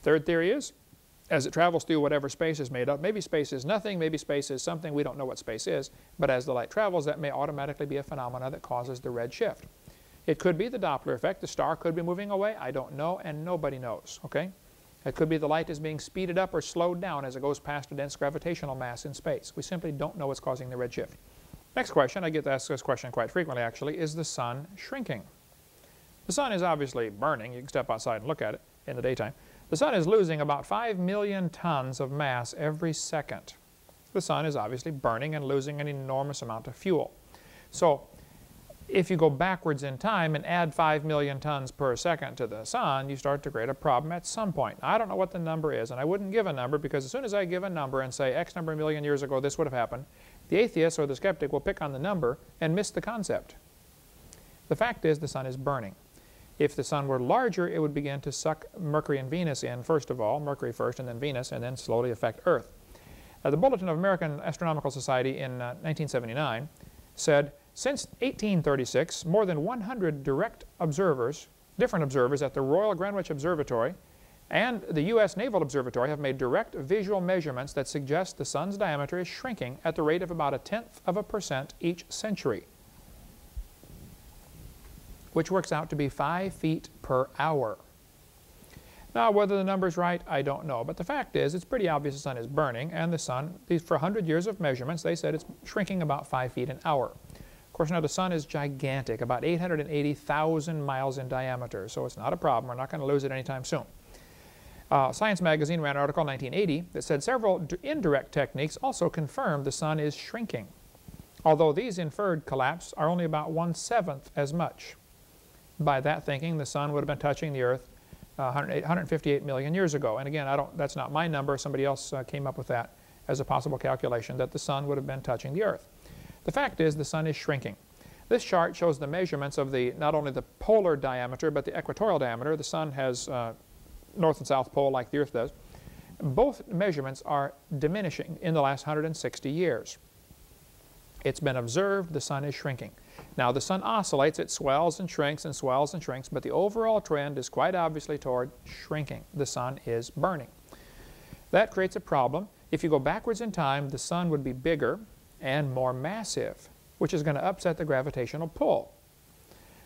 Third theory is, as it travels through whatever space is made up, maybe space is nothing, maybe space is something, we don't know what space is, but as the light travels, that may automatically be a phenomena that causes the red shift. It could be the Doppler effect. The star could be moving away. I don't know, and nobody knows, okay? It could be the light is being speeded up or slowed down as it goes past a dense gravitational mass in space. We simply don't know what's causing the red shift. Next question, I get asked this question quite frequently actually, is the sun shrinking? The sun is obviously burning. You can step outside and look at it in the daytime. The sun is losing about 5 million tons of mass every second. The sun is obviously burning and losing an enormous amount of fuel. So if you go backwards in time and add 5 million tons per second to the sun, you start to create a problem at some point. I don't know what the number is, and I wouldn't give a number because as soon as I give a number and say X number of million years ago this would have happened, the atheist or the skeptic will pick on the number and miss the concept. The fact is the sun is burning. If the sun were larger, it would begin to suck Mercury and Venus in first of all, Mercury first and then Venus, and then slowly affect Earth. The Bulletin of American Astronomical Society in 1979 said, since 1836, more than 100 different observers at the Royal Greenwich Observatory and the U.S. Naval Observatory have made direct visual measurements that suggest the sun's diameter is shrinking at the rate of about 0.1% each century, which works out to be 5 feet per hour. Now, whether the number's right, I don't know. But the fact is, it's pretty obvious the sun is burning, and the sun, for 100 years of measurements, they said it's shrinking about 5 feet an hour. Of course, now the sun is gigantic, about 880,000 miles in diameter, so it's not a problem. We're not going to lose it anytime soon. Science magazine ran an article in 1980 that said several indirect techniques also confirm the sun is shrinking, although these inferred collapse are only about 1/7 as much. By that thinking, the sun would have been touching the Earth 158 million years ago. And again, that's not my number. Somebody else came up with that as a possible calculation, that the sun would have been touching the Earth. The fact is the sun is shrinking. This chart shows the measurements of not only the polar diameter, but the equatorial diameter. The sun has north and south pole like the Earth does. Both measurements are diminishing in the last 160 years. It's been observed the sun is shrinking. Now the sun oscillates, it swells and shrinks and swells and shrinks, but the overall trend is quite obviously toward shrinking. The sun is burning. That creates a problem. If you go backwards in time, the sun would be bigger and more massive, which is going to upset the gravitational pull.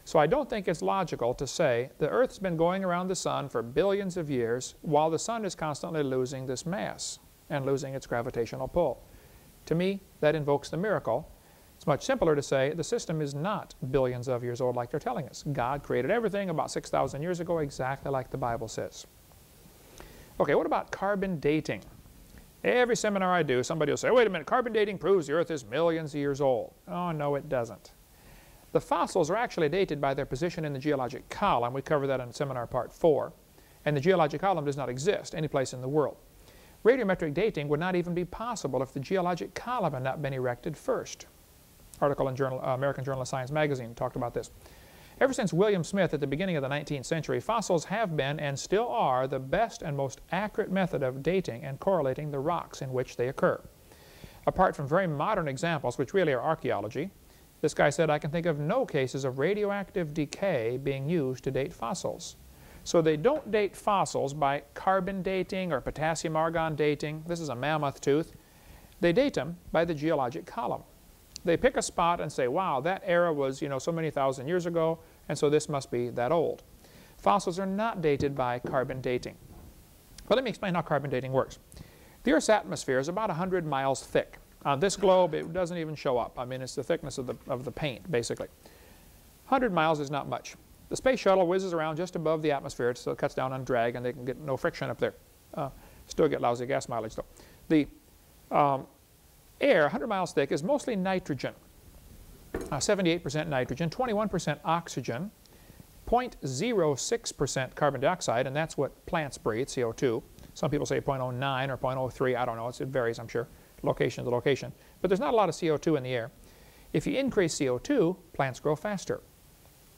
So I don't think it's logical to say the Earth's been going around the sun for billions of years while the sun is constantly losing this mass and losing its gravitational pull. To me, that invokes the miracle. It's much simpler to say the system is not billions of years old like they're telling us. God created everything about 6,000 years ago exactly like the Bible says. Okay, what about carbon dating? Every seminar I do, somebody will say, wait a minute, carbon dating proves the Earth is millions of years old. Oh, no, it doesn't. The fossils are actually dated by their position in the geologic column. We cover that in seminar part 4. And the geologic column does not exist any place in the world. Radiometric dating would not even be possible if the geologic column had not been erected first. Article in American Journal of Science magazine talked about this. Ever since William Smith at the beginning of the 19th century, fossils have been and still are the best and most accurate method of dating and correlating the rocks in which they occur. Apart from very modern examples, which really are archaeology, this guy said, I can think of no cases of radioactive decay being used to date fossils. So they don't date fossils by carbon dating or potassium argon dating. This is a mammoth tooth. They date them by the geologic column. They pick a spot and say, wow, that era was, so many thousand years ago, and so this must be that old. Fossils are not dated by carbon dating. But let me explain how carbon dating works. The Earth's atmosphere is about 100 miles thick. On this globe, it doesn't even show up. I mean, it's the thickness of the paint, basically. 100 miles is not much. The space shuttle whizzes around just above the atmosphere, so it cuts down on drag, and they can get no friction up there. Still get lousy gas mileage, though. The air, 100 miles thick, is mostly nitrogen. 78% nitrogen, 21% oxygen, 0.06% carbon dioxide, and that's what plants breathe, CO2. Some people say 0.09 or 0.03, I don't know, it varies, I'm sure, location to location. But there's not a lot of CO2 in the air. If you increase CO2, plants grow faster,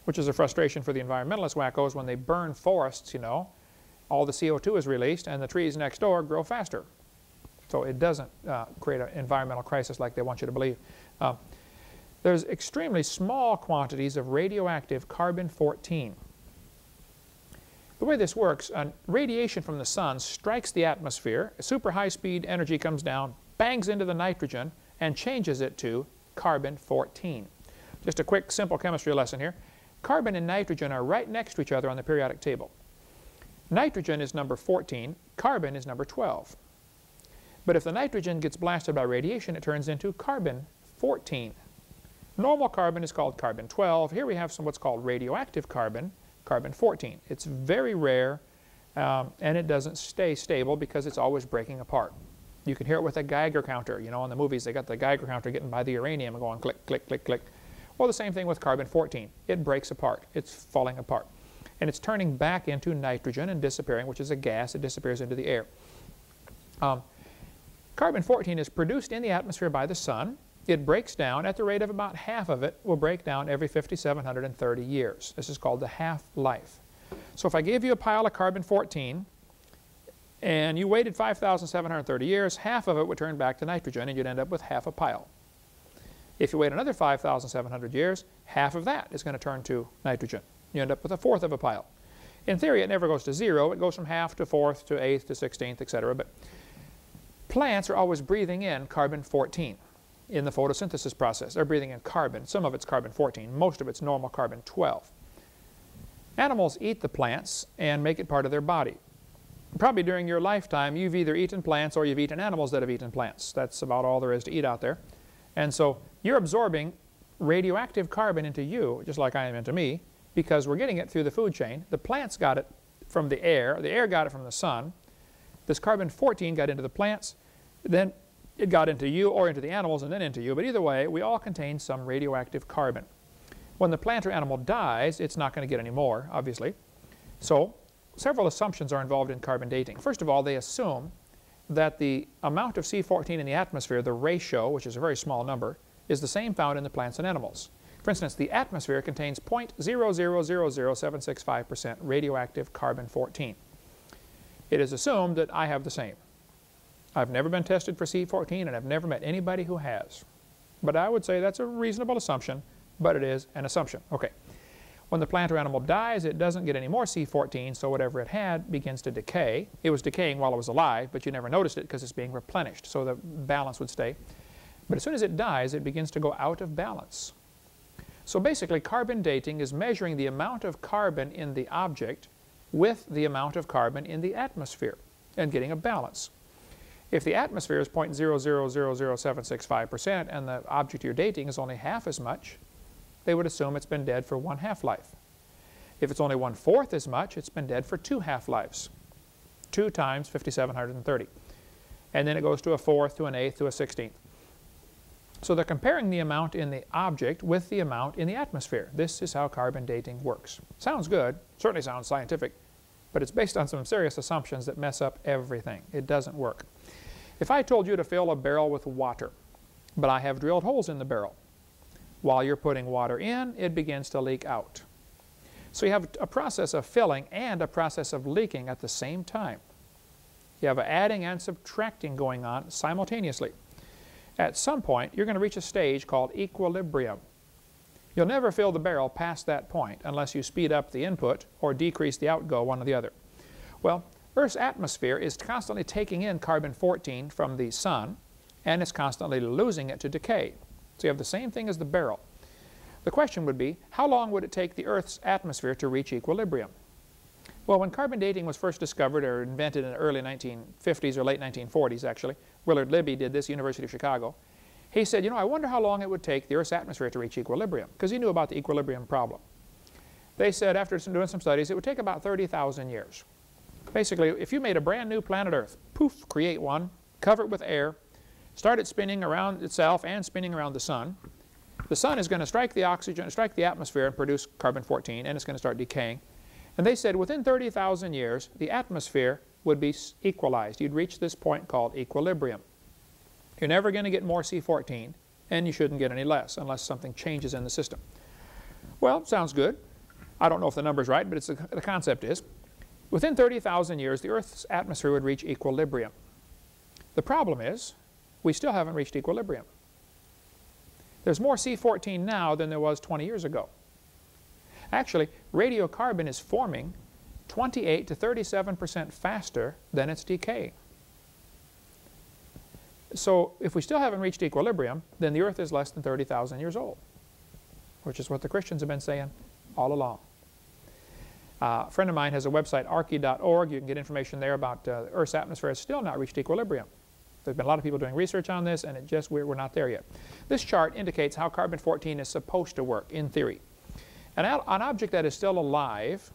which is a frustration for the environmentalist wackos when they burn forests, all all the CO2 is released and the trees next door grow faster. So it doesn't create an environmental crisis like they want you to believe. There's extremely small quantities of radioactive carbon-14. The way this works, radiation from the sun strikes the atmosphere, super high-speed energy comes down, bangs into the nitrogen, and changes it to carbon-14. Just a quick, simple chemistry lesson here. Carbon and nitrogen are right next to each other on the periodic table. Nitrogen is number 14, carbon is number 12. But if the nitrogen gets blasted by radiation, it turns into carbon-14. Normal carbon is called carbon-12. Here we have some what's called radioactive carbon, carbon-14. It's very rare, and it doesn't stay stable because it's always breaking apart. You can hear it with a Geiger counter. You know, in the movies, they got the Geiger counter getting by the uranium and going click, click, click, click. Well, the same thing with carbon-14. It breaks apart. It's falling apart. And it's turning back into nitrogen and disappearing, which is a gas. It disappears into the air. Carbon-14 is produced in the atmosphere by the sun. It breaks down at the rate of about half of it will break down every 5,730 years. This is called the half-life. So if I gave you a pile of carbon-14 and you waited 5,730 years, half of it would turn back to nitrogen and you'd end up with half a pile. If you wait another 5,700 years, half of that is going to turn to nitrogen. You end up with a fourth of a pile. In theory, it never goes to zero. It goes from half to fourth to eighth to 16th, etc. But plants are always breathing in carbon-14 in the photosynthesis process. They're breathing in carbon. Some of it's carbon-14. Most of it's normal carbon-12. Animals eat the plants and make it part of their body. Probably during your lifetime, you've either eaten plants or you've eaten animals that have eaten plants. That's about all there is to eat out there. And so you're absorbing radioactive carbon into you, just like I am into me, because we're getting it through the food chain. The plants got it from the air got it from the sun. This carbon-14 got into the plants, then it got into you or into the animals and then into you. But either way, we all contain some radioactive carbon. When the plant or animal dies, it's not going to get any more, obviously. So several assumptions are involved in carbon dating. First of all, they assume that the amount of C14 in the atmosphere, the ratio, which is a very small number, is the same found in the plants and animals. For instance, the atmosphere contains 0.0000765% radioactive carbon-14. It is assumed that I have the same. I've never been tested for C14 and I've never met anybody who has. But I would say that's a reasonable assumption, but it is an assumption. Okay. When the plant or animal dies, it doesn't get any more C14, so whatever it had begins to decay. It was decaying while it was alive, but you never noticed it because it's being replenished, so the balance would stay. But as soon as it dies, it begins to go out of balance. So basically, carbon dating is measuring the amount of carbon in the object with the amount of carbon in the atmosphere and getting a balance. If the atmosphere is 0.0000765% and the object you're dating is only half as much, they would assume it's been dead for one half-life. If it's only 1/4 as much, it's been dead for 2 half-lives. 2 times 5,730. And then it goes to a 4th, to an 8th, to a 16th. So they're comparing the amount in the object with the amount in the atmosphere. This is how carbon dating works. Sounds good, certainly sounds scientific, but it's based on some serious assumptions that mess up everything. It doesn't work. If I told you to fill a barrel with water, but I have drilled holes in the barrel, while you're putting water in, it begins to leak out. So you have a process of filling and a process of leaking at the same time. You have adding and subtracting going on simultaneously. At some point, you're going to reach a stage called equilibrium. You'll never fill the barrel past that point unless you speed up the input or decrease the outgo, one or the other. Well, Earth's atmosphere is constantly taking in carbon-14 from the sun, and it's constantly losing it to decay. So you have the same thing as the barrel. The question would be, how long would it take the Earth's atmosphere to reach equilibrium? Well, when carbon dating was first discovered or invented in the early 1950s or late 1940s, actually, Willard Libby did this, University of Chicago. He said, you know, I wonder how long it would take the Earth's atmosphere to reach equilibrium, because he knew about the equilibrium problem. They said, after doing some studies, it would take about 30,000 years. Basically, if you made a brand new planet Earth, poof, create one, cover it with air, start it spinning around itself and spinning around the sun is going to strike the oxygen, strike the atmosphere and produce carbon-14, and it's going to start decaying. And they said within 30,000 years, the atmosphere would be equalized. You'd reach this point called equilibrium. You're never going to get more C14, and you shouldn't get any less unless something changes in the system. Well, sounds good. I don't know if the number's right, but the concept is. Within 30,000 years, the Earth's atmosphere would reach equilibrium. The problem is, we still haven't reached equilibrium. There's more C14 now than there was 20 years ago. Actually, radiocarbon is forming 28 to 37% faster than its decay. So if we still haven't reached equilibrium, then the Earth is less than 30,000 years old, which is what the Christians have been saying all along. A friend of mine has a website, archy.org. You can get information there about the Earth's atmosphere has still not reached equilibrium. There's been a lot of people doing research on this, and we're not there yet. This chart indicates how carbon-14 is supposed to work in theory. An object that is still alive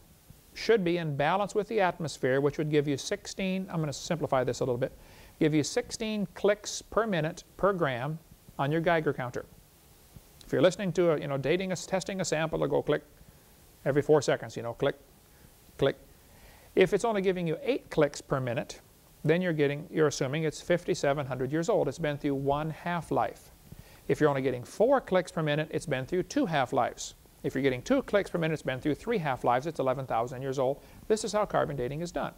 should be in balance with the atmosphere, which would give you 16, I'm going to simplify this a little bit, give you 16 clicks per minute per gram on your Geiger counter. If you're listening to testing a sample, it'll go click every 4 seconds, click, click. If it's only giving you 8 clicks per minute, then you're assuming it's 5,700 years old. It's been through 1 half-life. If you're only getting 4 clicks per minute, it's been through 2 half-lives. If you're getting 2 clicks per minute, it's been through 3 half-lives. It's 11,000 years old. This is how carbon dating is done.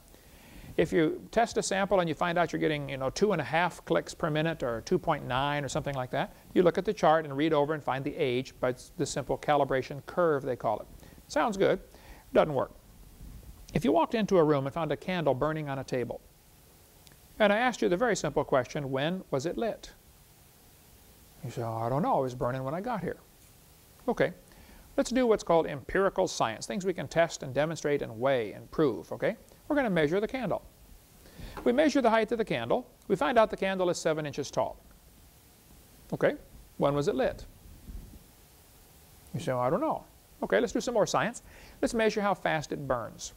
If you test a sample and you find out you're getting 2.5 clicks per minute or 2.9 or something like that, you look at the chart and read over and find the age by the simple calibration curve, they call it. Sounds good. Doesn't work. If you walked into a room and found a candle burning on a table, and I asked you the very simple question, when was it lit? You say, oh, I don't know, it was burning when I got here. Okay, let's do what's called empirical science, things we can test and demonstrate and weigh and prove, okay? We're going to measure the candle. We measure the height of the candle. We find out the candle is 7 inches tall. Okay, when was it lit? You say, oh, I don't know. Okay, let's do some more science. Let's measure how fast it burns.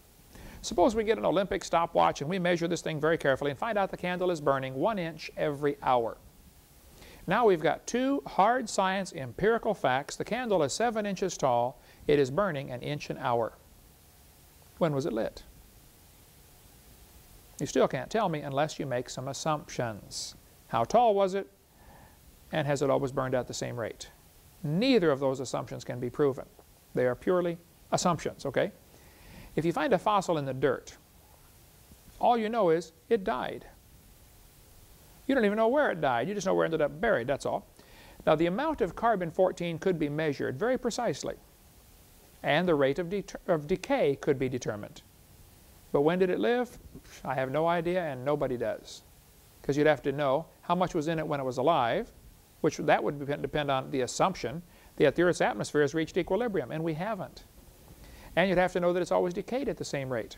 Suppose we get an Olympic stopwatch and we measure this thing very carefully and find out the candle is burning 1 inch every hour. Now we've got 2 hard science empirical facts. The candle is 7 inches tall. It is burning 1 inch an hour. When was it lit? You still can't tell me unless you make some assumptions. How tall was it? And has it always burned at the same rate? Neither of those assumptions can be proven. They are purely assumptions, okay? If you find a fossil in the dirt, all you know is it died. You don't even know where it died. You just know where it ended up buried, that's all. Now, the amount of carbon-14 could be measured very precisely, and the rate of decay could be determined. But when did it live? I have no idea, and nobody does. Because you'd have to know how much was in it when it was alive, which that would depend on the assumption that the Earth's atmosphere has reached equilibrium, and we haven't. And you'd have to know that it's always decayed at the same rate.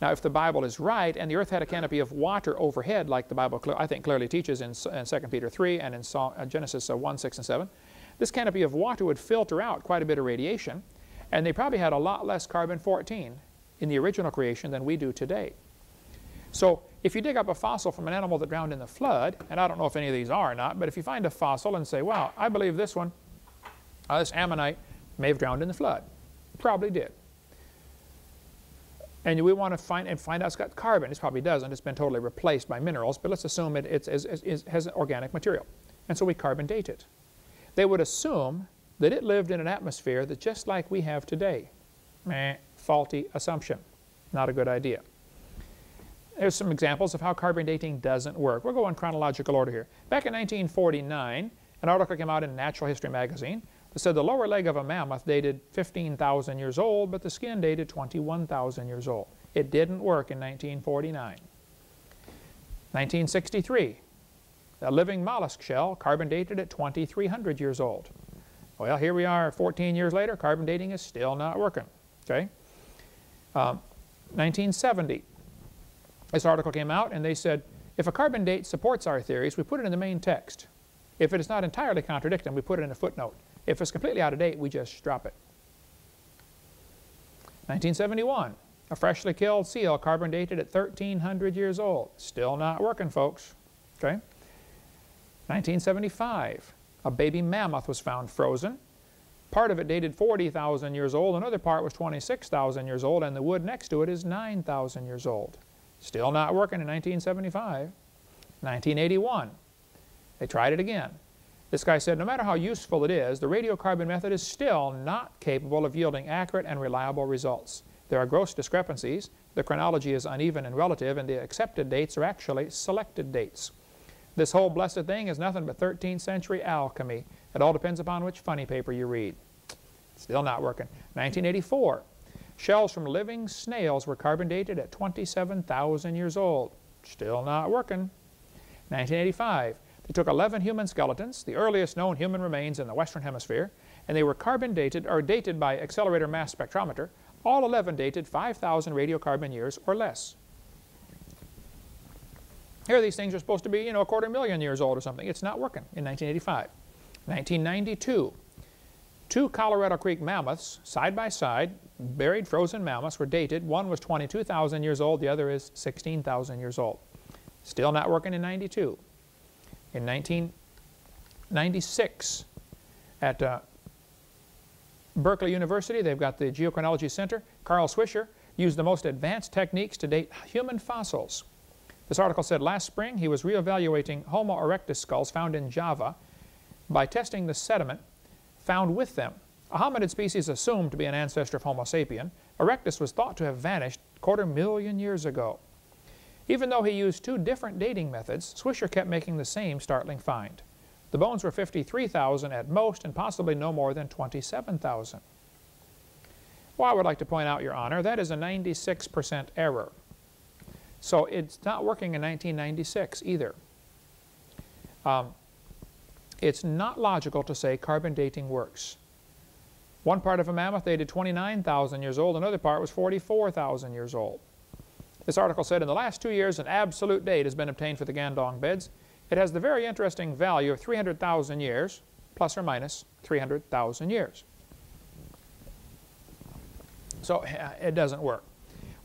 Now, if the Bible is right, and the Earth had a canopy of water overhead, like the Bible, I think, clearly teaches in 2 Peter 3 and in Genesis 1, 6, and 7, this canopy of water would filter out quite a bit of radiation, and they probably had a lot less carbon-14 in the original creation than we do today. So if you dig up a fossil from an animal that drowned in the flood, and I don't know if any of these are or not, but if you find a fossil and say, wow, I believe this one, this ammonite, may have drowned in the flood. Probably did. And we want to find out it's got carbon. It probably doesn't. It's been totally replaced by minerals, but let's assume it has organic material. And so we carbon date it. They would assume that it lived in an atmosphere that's just like we have today. Faulty assumption. Not a good idea. There's some examples of how carbon dating doesn't work. We'll go in chronological order here. Back in 1949, an article came out in Natural History magazine that said the lower leg of a mammoth dated 15,000 years old, but the skin dated 21,000 years old. It didn't work in 1949. 1963, a living mollusk shell carbon dated at 2,300 years old. Well, here we are 14 years later, carbon dating is still not working. Okay? 1970, this article came out and they said, if a carbon date supports our theories, we put it in the main text. If it is not entirely contradicting, we put it in a footnote. If it's completely out of date, we just drop it. 1971, a freshly killed seal carbon dated at 1,300 years old. Still not working, folks. Okay? 1975, a baby mammoth was found frozen. Part of it dated 40,000 years old, another part was 26,000 years old, and the wood next to it is 9,000 years old. Still not working in 1975. 1981, they tried it again. This guy said, no matter how useful it is, the radiocarbon method is still not capable of yielding accurate and reliable results. There are gross discrepancies. the chronology is uneven and relative, and the accepted dates are actually selected dates. This whole blessed thing is nothing but 13th century alchemy. It all depends upon which funny paper you read. Still not working. 1984. Shells from living snails were carbon dated at 27,000 years old. Still not working. 1985. They took 11 human skeletons, the earliest known human remains in the Western Hemisphere, and they were carbon dated, or dated by accelerator mass spectrometer, all 11 dated 5,000 radiocarbon years or less. Here these things are supposed to be, a 250,000 years old or something. It's not working in 1985. 1992. 2 Colorado Creek mammoths, side by side, buried frozen mammoths, were dated. One was 22,000 years old, the other is 16,000 years old. Still not working in 92. In 1996, at Berkeley University, they've got the Geochronology Center. Carl Swisher used the most advanced techniques to date human fossils. This article said last spring he was reevaluating Homo erectus skulls found in Java by testing the sediment found with them. A hominid species assumed to be an ancestor of Homo sapien, erectus was thought to have vanished 250,000 years ago. Even though he used 2 different dating methods, Swisher kept making the same startling find. The bones were 53,000 at most and possibly no more than 27,000. Well, I would like to point out, Your Honor, that is a 96% error. So it's not working in 1996 either. It's not logical to say carbon dating works. One part of a mammoth dated 29,000 years old, another part was 44,000 years old. This article said in the last 2 years an absolute date has been obtained for the Gandong beds. It has the very interesting value of 300,000 years, plus or minus 300,000 years. So it doesn't work.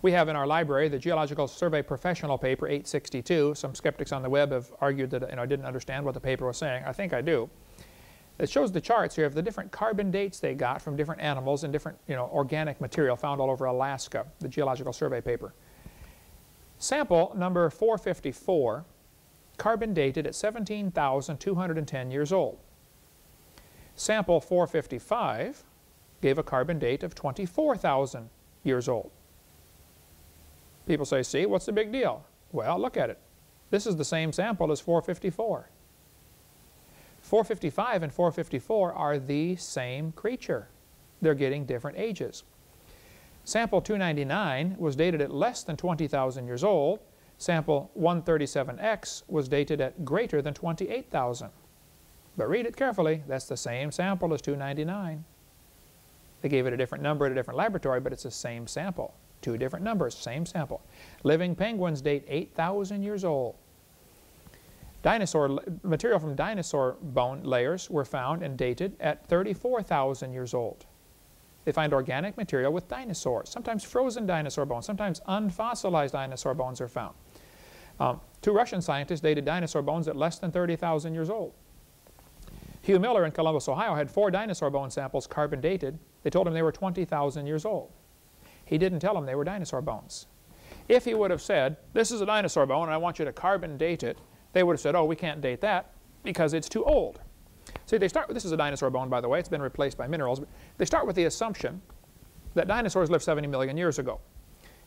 We have in our library the Geological Survey Professional paper 862. Some skeptics on the web have argued that I didn't understand what the paper was saying. I think I do. It shows the charts here of the different carbon dates they got from different animals and different organic material found all over Alaska, the Geological Survey paper. Sample number 454, carbon dated at 17,210 years old. Sample 455 gave a carbon date of 24,000 years old. People say, see, what's the big deal? Well, look at it. This is the same sample as 454. 455 and 454 are the same creature. They're getting different ages. Sample 299 was dated at less than 20,000 years old. Sample 137X was dated at greater than 28,000. But read it carefully. That's the same sample as 299. They gave it a different number at a different laboratory, but it's the same sample. 2 different numbers, same sample. Living penguins date 8,000 years old. Material from dinosaur bone layers were found and dated at 34,000 years old. They find organic material with dinosaurs, sometimes frozen dinosaur bones, sometimes unfossilized dinosaur bones are found. 2 Russian scientists dated dinosaur bones at less than 30,000 years old. Hugh Miller in Columbus, Ohio had 4 dinosaur bone samples carbon dated. They told him they were 20,000 years old. He didn't tell them they were dinosaur bones. If he would have said, this is a dinosaur bone and I want you to carbon date it, they would have said, oh, we can't date that because it's too old. See, they start with, this is a dinosaur bone, by the way, it's been replaced by minerals, but they start with the assumption that dinosaurs lived 70 million years ago.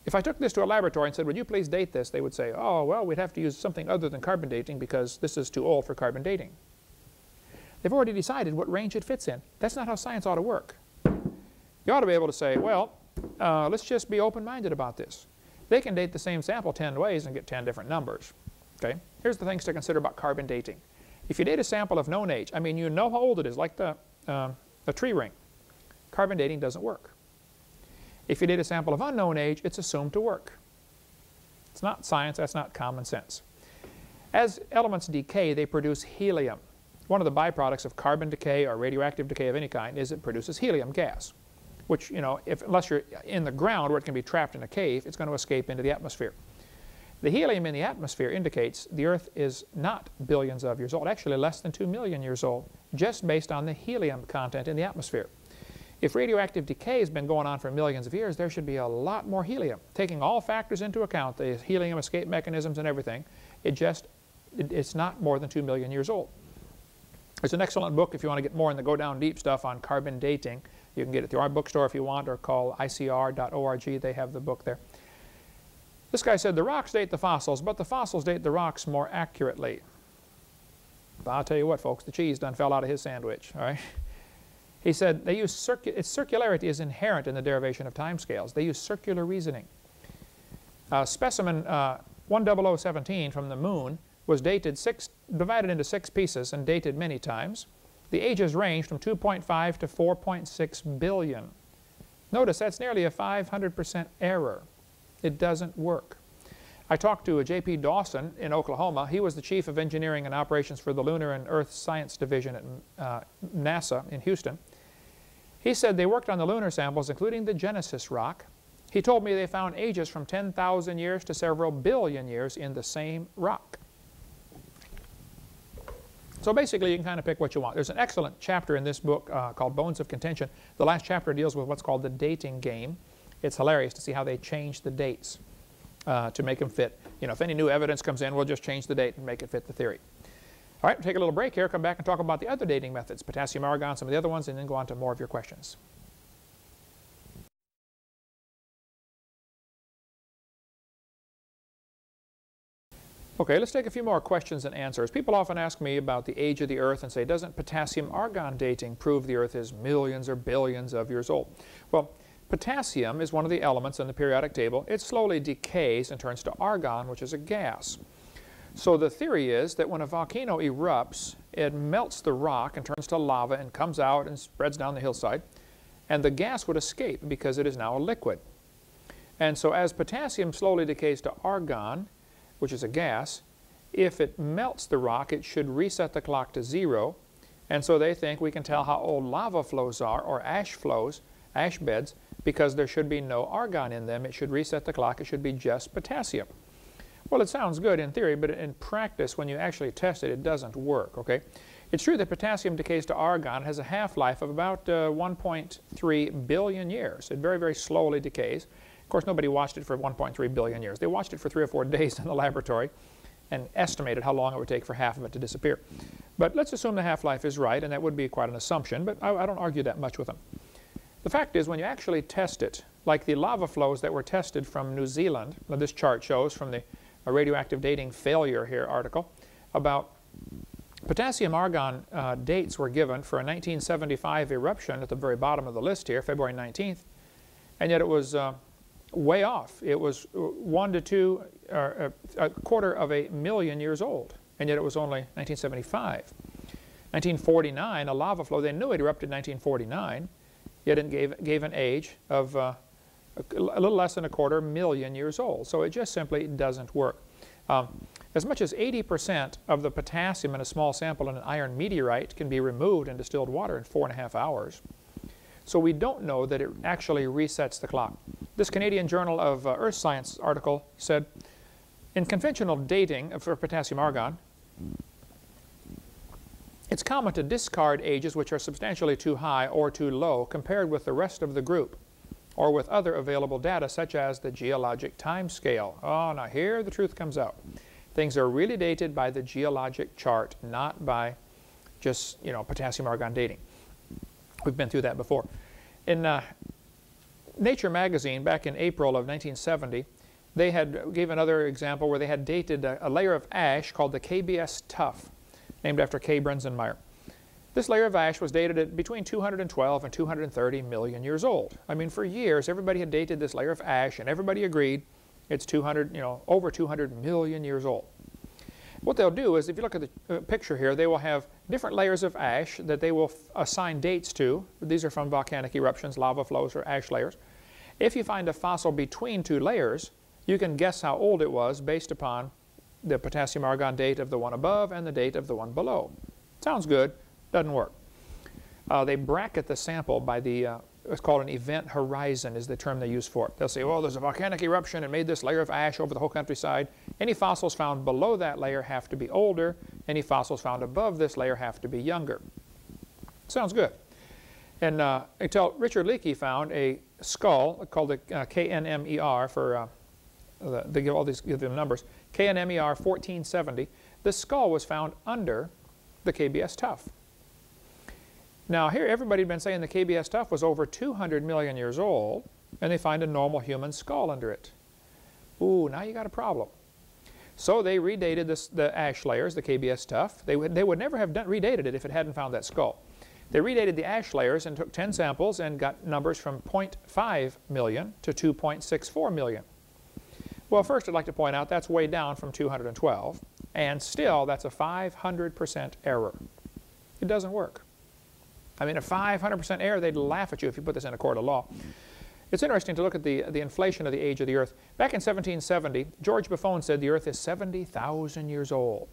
If I took this to a laboratory and said, would you please date this, they would say, oh, well, we'd have to use something other than carbon dating because this is too old for carbon dating. They've already decided what range it fits in. That's not how science ought to work. You ought to be able to say, well, let's just be open-minded about this. They can date the same sample 10 ways and get 10 different numbers. Okay? Here's the things to consider about carbon dating. If you date a sample of known age, I mean you know how old it is, like the tree ring, carbon dating doesn't work. If you date a sample of unknown age, it's assumed to work. It's not science, that's not common sense. As elements decay, they produce helium. One of the byproducts of carbon decay or radioactive decay of any kind is it produces helium gas, which, unless you're in the ground where it can be trapped in a cave, it's going to escape into the atmosphere. The helium in the atmosphere indicates the Earth is not billions of years old, actually less than 2 million years old, just based on the helium content in the atmosphere. If radioactive decay has been going on for millions of years, there should be a lot more helium. Taking all factors into account, the helium escape mechanisms and everything, it's not more than 2 million years old. There's an excellent book if you want to get more in the go down deep stuff on carbon dating. You can get it through our bookstore if you want, or call icr.org. They have the book there. This guy said the rocks date the fossils, but the fossils date the rocks more accurately. But I'll tell you what, folks, the cheese done fell out of his sandwich, all right? He said they use circularity is inherent in the derivation of timescales. They use circular reasoning. Specimen 10017 from the moon was divided into 6 pieces and dated many times. The ages ranged from 2.5 to 4.6 billion. Notice that's nearly a 500% error. It doesn't work. I talked to J.P. Dawson in Oklahoma. He was the chief of engineering and operations for the Lunar and Earth Science Division at NASA in Houston. He said they worked on the lunar samples, including the Genesis rock. He told me they found ages from 10,000 years to several billion years in the same rock. So basically, you can kind of pick what you want. There's an excellent chapter in this book called Bones of Contention. The last chapter deals with what's called the dating game. It's hilarious to see how they change the dates to make them fit. You know, if any new evidence comes in, we'll just change the date and make it fit the theory. All right, we'll take a little break here, come back and talk about the other dating methods, potassium, argon, some of the other ones, and then go on to more of your questions. Okay, let's take a few more questions and answers. People often ask me about the age of the Earth and say, doesn't potassium-argon dating prove the Earth is millions or billions of years old? Well, potassium is one of the elements in the periodic table. It slowly decays and turns to argon, which is a gas. So the theory is that when a volcano erupts, it melts the rock and turns to lava and comes out and spreads down the hillside, and the gas would escape because it is now a liquid. And so as potassium slowly decays to argon, which is a gas, if it melts the rock, it should reset the clock to 0. And so they think we can tell how old lava flows are, or ash flows, ash beds, because there should be no argon in them. It should reset the clock. It should be just potassium. Well, it sounds good in theory, but in practice, when you actually test it, it doesn't work, okay? It's true that potassium decays to argon, has a half-life of about 1.3 billion years. It very, very slowly decays. Of course, nobody watched it for 1.3 billion years. They watched it for 3 or 4 days in the laboratory and estimated how long it would take for half of it to disappear. But let's assume the half-life is right, and that would be quite an assumption, but I don't argue that much with them. The fact is, when you actually test it, like the lava flows that were tested from New Zealand, now this chart shows from the radioactive dating failure here article, about potassium-argon dates were given for a 1975 eruption at the very bottom of the list here, February 19th, and yet it was way off. It was 1 to 2, or a quarter of a million years old, and yet it was only 1975. 1949, a lava flow, they knew it erupted in 1949, yet it gave an age of a little less than a quarter million years old. So it just simply doesn't work. As much as 80% of the potassium in a small sample in an iron meteorite can be removed in distilled water in 4.5 hours. So we don't know that it actually resets the clock. This Canadian Journal of Earth Science article said, in conventional dating for potassium-argon, it's common to discard ages which are substantially too high or too low compared with the rest of the group, or with other available data such as the geologic time scale. Oh, now here the truth comes out. Things are really dated by the geologic chart, not by just, you know, potassium-argon dating. We've been through that before. In Nature magazine, back in April of 1970, they gave another example where they had dated a layer of ash called the KBS Tuff, named after K. Brenzenmeyer. This layer of ash was dated at between 212 and 230 million years old. I mean, for years, everybody had dated this layer of ash, and everybody agreed it's over 200 million years old. What they'll do is, if you look at the picture here, they will have different layers of ash that they will assign dates to. These are from volcanic eruptions, lava flows, or ash layers. If you find a fossil between 2 layers, you can guess how old it was based upon the potassium-argon date of the one above and the date of the one below. Sounds good. Doesn't work. They bracket the sample by what's called an event horizon is the term they use for it. They'll say, well, there's a volcanic eruption and made this layer of ash over the whole countryside. Any fossils found below that layer have to be older. Any fossils found above this layer have to be younger. Sounds good. And until Richard Leakey found a skull called the KNMER for, they give them numbers, KNMER 1470. This skull was found under the KBS Tuff. Now here everybody had been saying the KBS Tuff was over 200 million years old, and they find a normal human skull under it. Ooh, now you got a problem. So they redated the ash layers, the KBS stuff. They would never have redated it if it hadn't found that skull. They redated the ash layers and took 10 samples and got numbers from 0.5 million to 2.64 million. Well, first I'd like to point out that's way down from 212, and still that's a 500% error. It doesn't work. I mean, a 500% error, they'd laugh at you if you put this in a court of law. It's interesting to look at the inflation of the age of the Earth. Back in 1770, George Buffon said the Earth is 70,000 years old.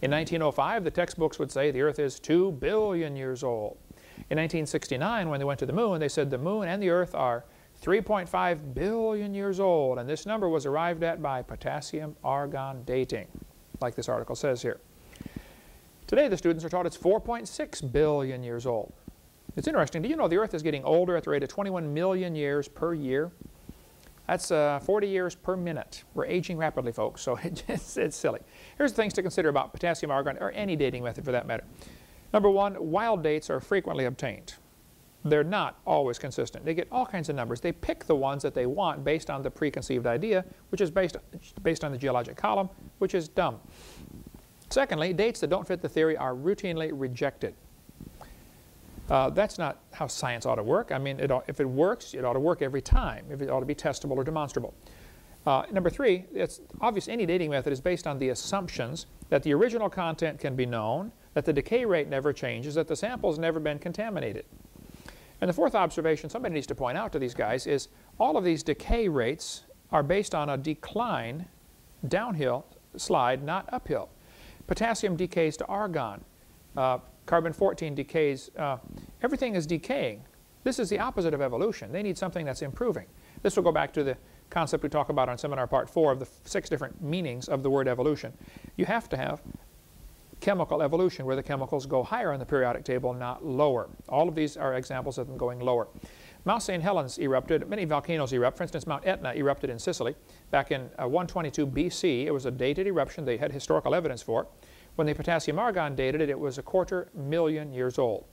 In 1905, the textbooks would say the Earth is 2 billion years old. In 1969, when they went to the Moon, they said the Moon and the Earth are 3.5 billion years old, and this number was arrived at by potassium-argon dating, like this article says here. Today, the students are taught it's 4.6 billion years old. It's interesting. Do you know the Earth is getting older at the rate of 21 million years per year? That's 40 years per minute. We're aging rapidly, folks, so it's silly. Here's the things to consider about potassium-argon, or any dating method for that matter. Number one, wild dates are frequently obtained. They're not always consistent. They get all kinds of numbers. They pick the ones that they want based on the preconceived idea, which is based on the geologic column, which is dumb. Secondly, dates that don't fit the theory are routinely rejected. That's not how science ought to work. I mean, if it works, it ought to work every time. It ought to be testable or demonstrable. Number three, it's obvious any dating method is based on the assumptions that the original content can be known, that the decay rate never changes, that the sample's never been contaminated. And the fourth observation somebody needs to point out to these guys is all of these decay rates are based on a decline, downhill slide, not uphill. Potassium decays to argon. Carbon-14 decays. Everything is decaying. This is the opposite of evolution. They need something that's improving. This will go back to the concept we talk about on Seminar Part 4 of the 6 different meanings of the word evolution. You have to have chemical evolution where the chemicals go higher on the periodic table, not lower. All of these are examples of them going lower. Mount St. Helens erupted. Many volcanoes erupt. For instance, Mount Etna erupted in Sicily back in 122 BC. It was a dated eruption. They had historical evidence for it. When the potassium-argon dated it, it was 250,000 years old.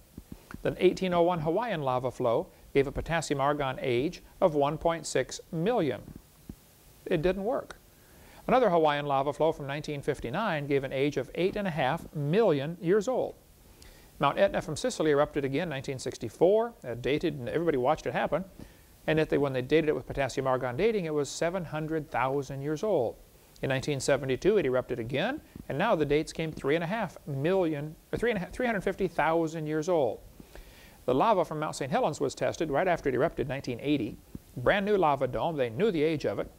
The 1801 Hawaiian lava flow gave a potassium-argon age of 1.6 million. It didn't work. Another Hawaiian lava flow from 1959 gave an age of 8.5 million years old. Mount Etna from Sicily erupted again in 1964, dated, and everybody watched it happen. And when they dated it with potassium-argon dating, it was 700,000 years old. In 1972, it erupted again, and now the dates came 350,000 years old. The lava from Mount St. Helens was tested right after it erupted in 1980. Brand new lava dome. They knew the age of it,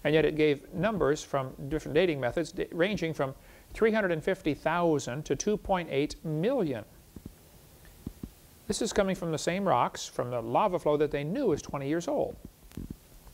and yet it gave numbers from different dating methods ranging from 350,000 to 2.8 million. This is coming from the same rocks from the lava flow that they knew is 20 years old.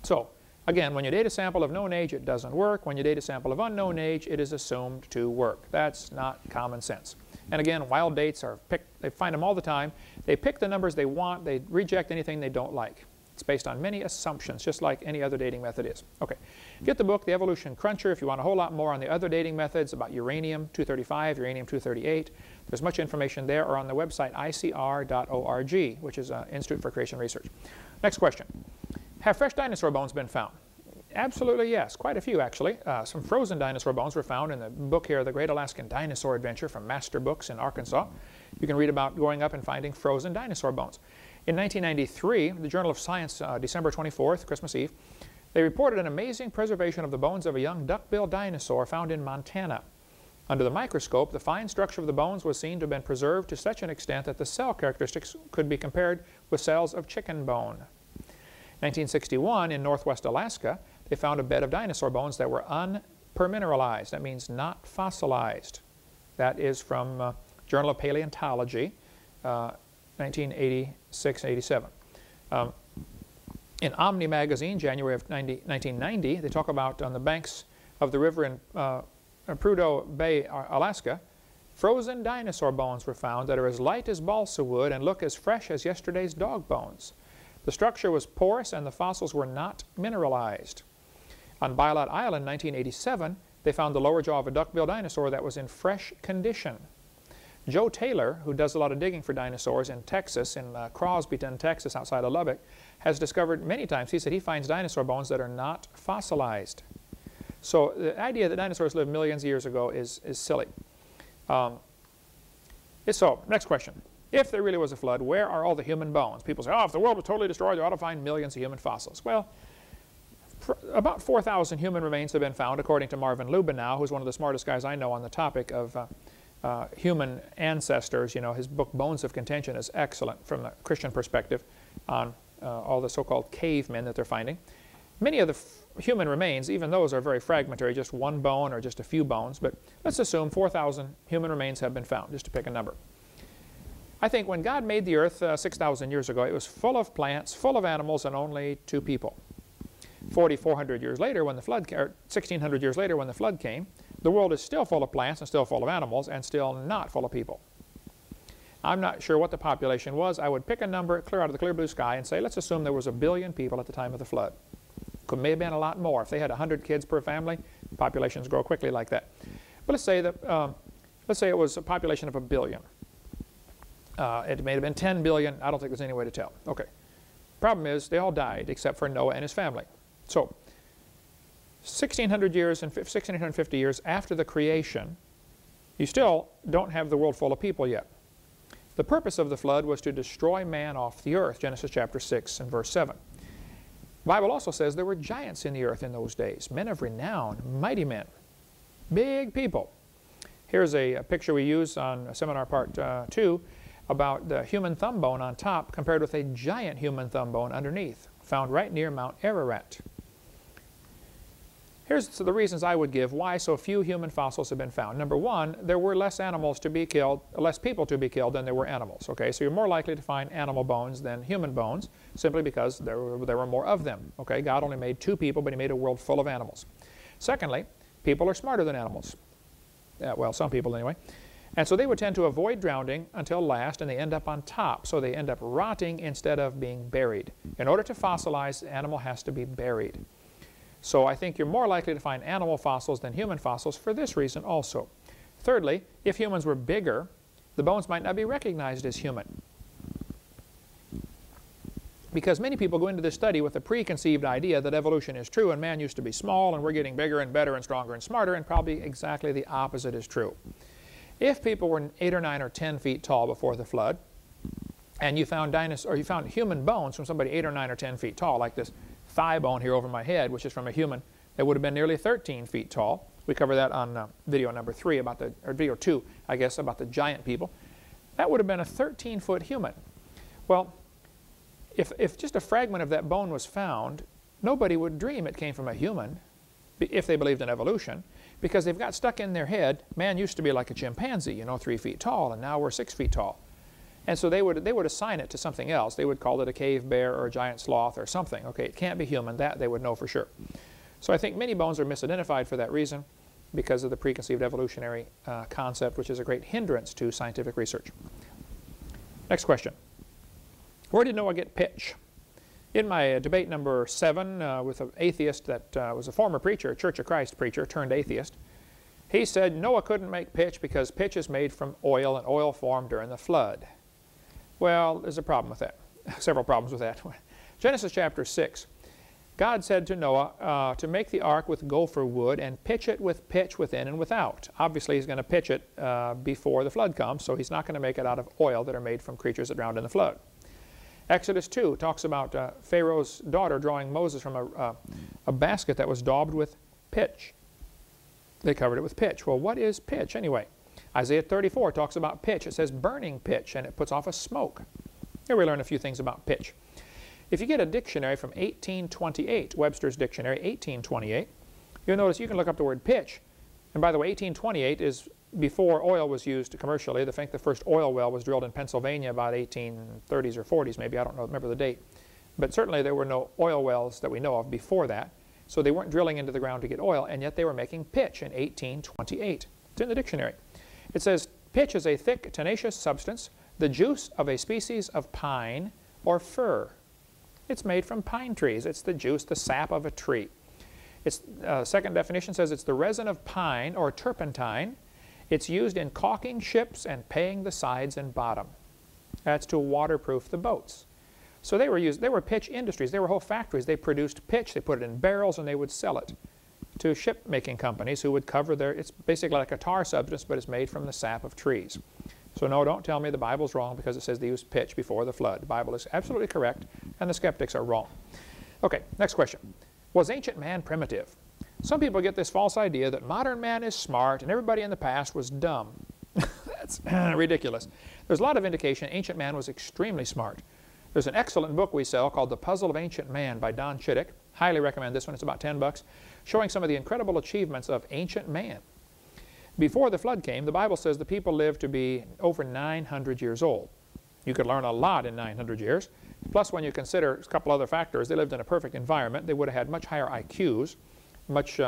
So, again, when you date a sample of known age, it doesn't work. When you date a sample of unknown age, it is assumed to work. That's not common sense. And again, wild dates are picked. They find them all the time. They pick the numbers they want. They reject anything they don't like. It's based on many assumptions, just like any other dating method is. Okay, get the book, The Evolution Cruncher, if you want a whole lot more on the other dating methods about uranium-235, uranium-238. There's much information there, or on the website icr.org, which is Institute for Creation Research. Next question. Have fresh dinosaur bones been found? Absolutely yes, quite a few actually. Some frozen dinosaur bones were found in the book here, The Great Alaskan Dinosaur Adventure from Master Books in Arkansas. You can read about going up and finding frozen dinosaur bones. In 1993, the Journal of Science, December 24th, Christmas Eve, they reported an amazing preservation of the bones of a young duck-billed dinosaur found in Montana. Under the microscope, the fine structure of the bones was seen to have been preserved to such an extent that the cell characteristics could be compared with cells of chicken bone. 1961, in northwest Alaska, they found a bed of dinosaur bones that were unpermineralized. That means not fossilized. That is from Journal of Paleontology, 1986-87. In Omni magazine, January of 1990, they talk about on the banks of the river in Prudhoe Bay, Alaska, frozen dinosaur bones were found that are as light as balsa wood and look as fresh as yesterday's dog bones. The structure was porous and the fossils were not mineralized. On Bylot Island, 1987, they found the lower jaw of a duck-billed dinosaur that was in fresh condition. Joe Taylor, who does a lot of digging for dinosaurs in Texas, in Crosbyton, Texas, outside of Lubbock, has discovered many times, he said he finds dinosaur bones that are not fossilized. So the idea that dinosaurs lived millions of years ago is silly. So, next question. If there really was a flood, where are all the human bones? People say, oh, if the world was totally destroyed, you ought to find millions of human fossils. Well, about 4,000 human remains have been found, according to Marvin Lubenow, who's one of the smartest guys I know on the topic of human ancestors. You know, his book Bones of Contention is excellent from the Christian perspective on all the so-called cavemen that they're finding. Many of the human remains, even those are very fragmentary, just one bone or just a few bones, but let's assume 4,000 human remains have been found, just to pick a number. I think when God made the earth 6,000 years ago, it was full of plants, full of animals, and only 2 people. 4,400 years later, when the flood, or 1,600 years later when the flood came, the world is still full of plants and still full of animals and still not full of people. I'm not sure what the population was. I would pick a number clear out of the clear blue sky and say, let's assume there was 1 billion people at the time of the flood. Could may have been a lot more. If they had 100 kids per family, populations grow quickly like that. But let's say it was a population of 1 billion. It may have been 10 billion. I don't think there's any way to tell. Okay. Problem is, they all died except for Noah and his family. So, 1,600 years and 1,650 years after the creation, you still don't have the world full of people yet. The purpose of the flood was to destroy man off the earth, Genesis chapter 6 and verse 7. The Bible also says there were giants in the earth in those days, men of renown, mighty men, big people. Here's a picture we use on seminar part 2 about the human thumb bone on top compared with a giant human thumb bone underneath, found right near Mount Ararat. Here's the reasons I would give why so few human fossils have been found. Number one, there were less animals to be killed, less people to be killed than there were animals. Okay, so you're more likely to find animal bones than human bones, simply because there were more of them. Okay, God only made 2 people, but He made a world full of animals. Secondly, people are smarter than animals. Well, some people anyway. And so they would tend to avoid drowning until last, and they end up on top. So they end up rotting instead of being buried. In order to fossilize, the animal has to be buried. So I think you're more likely to find animal fossils than human fossils for this reason also. Thirdly, if humans were bigger, the bones might not be recognized as human. Because many people go into this study with a preconceived idea that evolution is true and man used to be small and we're getting bigger and better and stronger and smarter, and probably exactly the opposite is true. If people were 8 or 9 or 10 feet tall before the flood, and you found human bones from somebody 8 or 9 or 10 feet tall, like this thigh bone here over my head, which is from a human that would have been nearly 13 feet tall. We cover that on video number 3, or video 2, I guess, about the giant people. That would have been a 13-foot human. Well, if just a fragment of that bone was found, nobody would dream it came from a human, if they believed in evolution, because they've got stuck in their head, man used to be like a chimpanzee, you know, 3 feet tall, and now we're 6 feet tall. And so they would assign it to something else. They would call it a cave bear or a giant sloth or something. Okay, it can't be human. That they would know for sure. So I think many bones are misidentified for that reason, because of the preconceived evolutionary concept, which is a great hindrance to scientific research. Next question. Where did Noah get pitch? In my debate number 7 with an atheist that was a former preacher, a Church of Christ preacher turned atheist, he said Noah couldn't make pitch because pitch is made from oil, and oil formed during the flood. Well, there's a problem with that. Several problems with that. Genesis chapter 6. God said to Noah to make the ark with gopher wood and pitch it with pitch within and without. Obviously, he's going to pitch it before the flood comes, so he's not going to make it out of oil that are made from creatures that drowned in the flood. Exodus 2 talks about Pharaoh's daughter drawing Moses from a basket that was daubed with pitch. They covered it with pitch. Well, what is pitch anyway? Isaiah 34 talks about pitch. It says burning pitch, and it puts off a smoke. Here we learn a few things about pitch. If you get a dictionary from 1828, Webster's Dictionary, 1828, you'll notice you can look up the word pitch. And by the way, 1828 is before oil was used commercially. I think the first oil well was drilled in Pennsylvania about 1830s or 40s, maybe. I don't remember the date. But certainly there were no oil wells that we know of before that. So they weren't drilling into the ground to get oil, and yet they were making pitch in 1828. It's in the dictionary. It says, pitch is a thick, tenacious substance, the juice of a species of pine or fir. It's made from pine trees. It's the juice, the sap of a tree. Its second definition says it's the resin of pine or turpentine. It's used in caulking ships and paying the sides and bottom. That's to waterproof the boats. So they were pitch industries. They were whole factories. They produced pitch. They put it in barrels and they would sell it to ship-making companies who would cover their, it's basically like a tar substance, but it's made from the sap of trees. So no, don't tell me the Bible's wrong because it says they used pitch before the flood. The Bible is absolutely correct, and the skeptics are wrong. Okay, next question. Was ancient man primitive? Some people get this false idea that modern man is smart and everybody in the past was dumb. That's ridiculous. There's a lot of indication ancient man was extremely smart. There's an excellent book we sell called The Puzzle of Ancient Man by Don Chittick. Highly recommend this one. It's about 10 bucks, showing some of the incredible achievements of ancient man. Before the flood came, the Bible says the people lived to be over 900 years old. You could learn a lot in 900 years. Plus, when you consider a couple other factors, they lived in a perfect environment. They would have had much higher IQs, much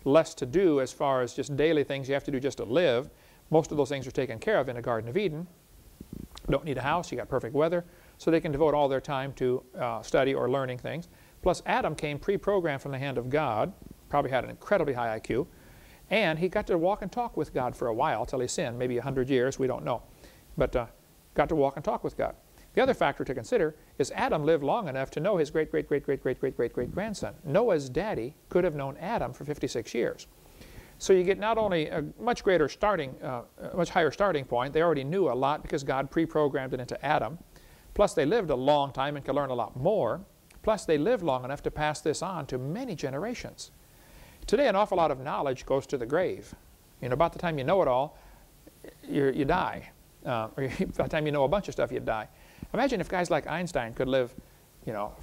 less to do as far as just daily things you have to do just to live. Most of those things are taken care of in the Garden of Eden. Don't need a house. You got perfect weather. So they can devote all their time to study or learning things. Plus, Adam came pre-programmed from the hand of God, probably had an incredibly high IQ, and he got to walk and talk with God for a while till he sinned, maybe 100 years, we don't know. But got to walk and talk with God. The other factor to consider is Adam lived long enough to know his great-great-great-great-great-great-great-great-grandson. Noah's daddy could have known Adam for 56 years. So you get not only a much higher starting point, they already knew a lot because God pre-programmed it into Adam. Plus, they lived a long time and could learn a lot more. Plus, they lived long enough to pass this on to many generations. Today, an awful lot of knowledge goes to the grave. You know, about the time you know it all, you die. Or by the time you know a bunch of stuff, you die. Imagine if guys like Einstein could live, you know,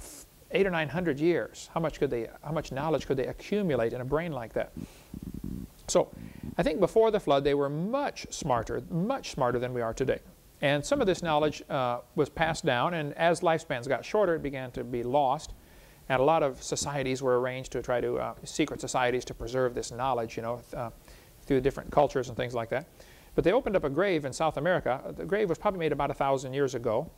800 or 900 years. How much knowledge could they accumulate in a brain like that? So, I think before the flood, they were much smarter than we are today. And some of this knowledge was passed down, and as lifespans got shorter, it began to be lost. And a lot of societies were arranged to try to, secret societies to preserve this knowledge, you know, through different cultures and things like that. But they opened up a grave in South America. The grave was probably made about 1,000 years ago,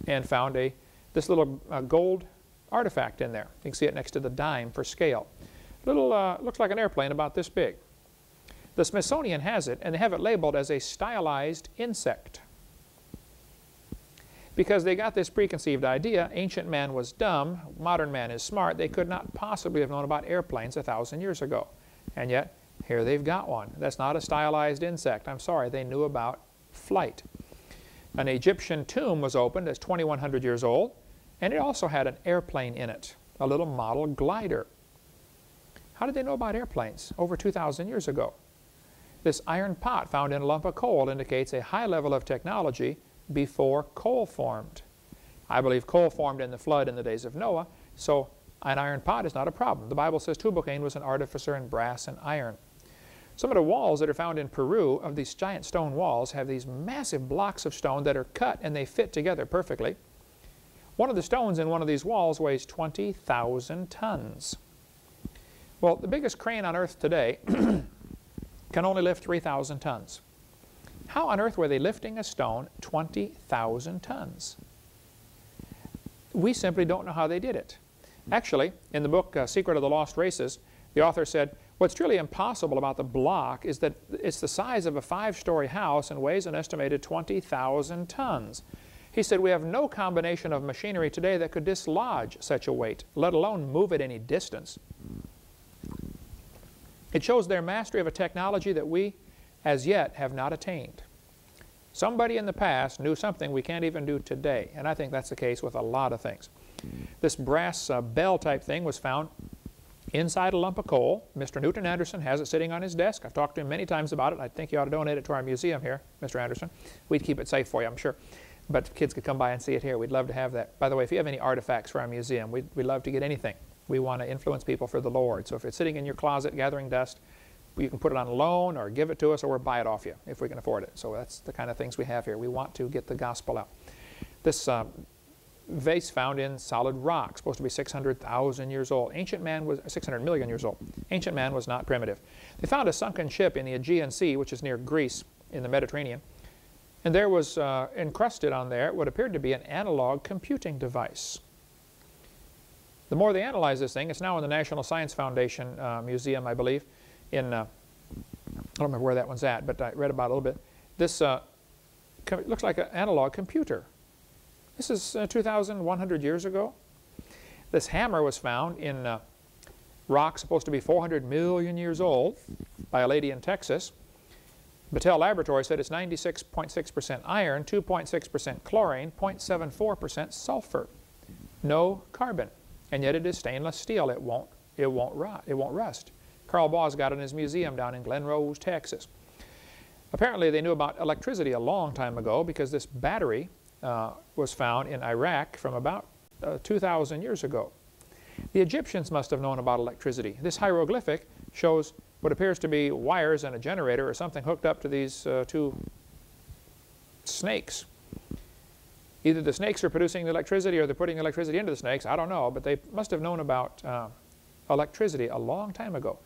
and found this little gold artifact in there. You can see it next to the dime for scale. Looks like an airplane about this big. The Smithsonian has it, and they have it labeled as a stylized insect. Because they got this preconceived idea, ancient man was dumb, modern man is smart, they could not possibly have known about airplanes 1,000 years ago. And yet, here they've got one. That's not a stylized insect. I'm sorry, they knew about flight. An Egyptian tomb was opened that's 2,100 years old, and it also had an airplane in it, a little model glider. How did they know about airplanes over 2,000 years ago? This iron pot found in a lump of coal indicates a high level of technology before coal formed. I believe coal formed in the flood in the days of Noah, so an iron pot is not a problem. The Bible says Tubal-Cain was an artificer in brass and iron. Some of the walls that are found in Peru of these giant stone walls have these massive blocks of stone that are cut and they fit together perfectly. One of the stones in one of these walls weighs 20,000 tons. Well, the biggest crane on earth today can only lift 3,000 tons. How on earth were they lifting a stone 20,000 tons? We simply don't know how they did it. Actually, in the book Secret of the Lost Races, the author said, what's truly impossible about the block is that it's the size of a 5-story house and weighs an estimated 20,000 tons. He said, we have no combination of machinery today that could dislodge such a weight, let alone move it any distance. It shows their mastery of a technology that we, as yet, have not attained. Somebody in the past knew something we can't even do today, and I think that's the case with a lot of things. This brass bell type thing was found inside a lump of coal. Mr. Newton Anderson has it sitting on his desk. I've talked to him many times about it. I think you ought to donate it to our museum here, Mr. Anderson. We'd keep it safe for you, I'm sure. But kids could come by and see it here. We'd love to have that. By the way, if you have any artifacts for our museum, we'd love to get anything. We want to influence people for the Lord. So if it's sitting in your closet gathering dust, you can put it on loan or give it to us or buy it off you if we can afford it. So that's the kind of things we have here. We want to get the gospel out. This vase found in solid rock, supposed to be 600,000 years old. Ancient man was 600 million years old. Ancient man was not primitive. They found a sunken ship in the Aegean Sea, which is near Greece in the Mediterranean. And there was encrusted on there what appeared to be an analog computing device. The more they analyze this thing, it's now in the National Science Foundation Museum, I believe, in don't remember where that one's at, but I read about it a little bit. This looks like an analog computer. This is 2,100 years ago. This hammer was found in rock supposed to be 400 million years old by a lady in Texas. Battelle Laboratories said it's 96.6% iron, 2.6% chlorine, 0.74% sulfur. No carbon. And yet it is stainless steel. It won't rot. It won't rust. Carl Baugh's got it in his museum down in Glen Rose, Texas. Apparently they knew about electricity a long time ago because this battery was found in Iraq from about 2,000 years ago. The Egyptians must have known about electricity. This hieroglyphic shows what appears to be wires and a generator or something hooked up to these two snakes. Either the snakes are producing the electricity or they're putting electricity into the snakes. I don't know, but they must have known about electricity a long time ago.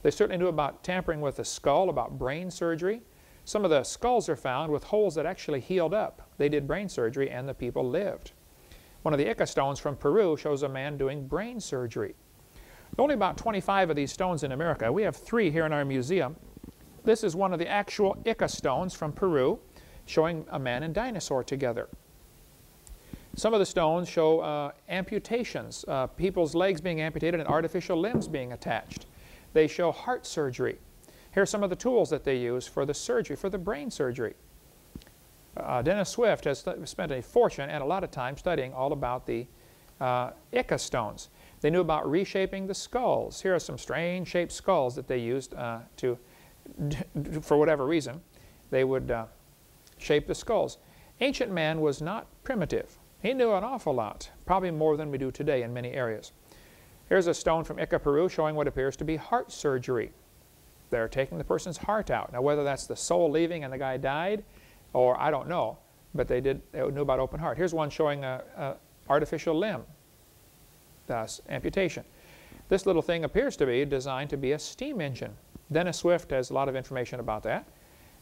They certainly knew about tampering with the skull, about brain surgery. Some of the skulls are found with holes that actually healed up. They did brain surgery and the people lived. One of the Ica stones from Peru shows a man doing brain surgery. There are only about 25 of these stones in America. We have 3 here in our museum. This is one of the actual Ica stones from Peru showing a man and dinosaur together. Some of the stones show amputations, people's legs being amputated and artificial limbs being attached. They show heart surgery. Here are some of the tools that they use for the surgery, for the brain surgery. Dennis Swift has spent a fortune and a lot of time studying all about the Ica stones. They knew about reshaping the skulls. Here are some strange shaped skulls that they used for whatever reason. They would shape the skulls. Ancient man was not primitive. He knew an awful lot, probably more than we do today in many areas. Here's a stone from Ica, Peru, showing what appears to be heart surgery. They're taking the person's heart out. Now, whether that's the soul leaving and the guy died, or I don't know, but they knew about open heart. Here's one showing an artificial limb, thus amputation. This little thing appears to be designed to be a steam engine. Dennis Swift has a lot of information about that.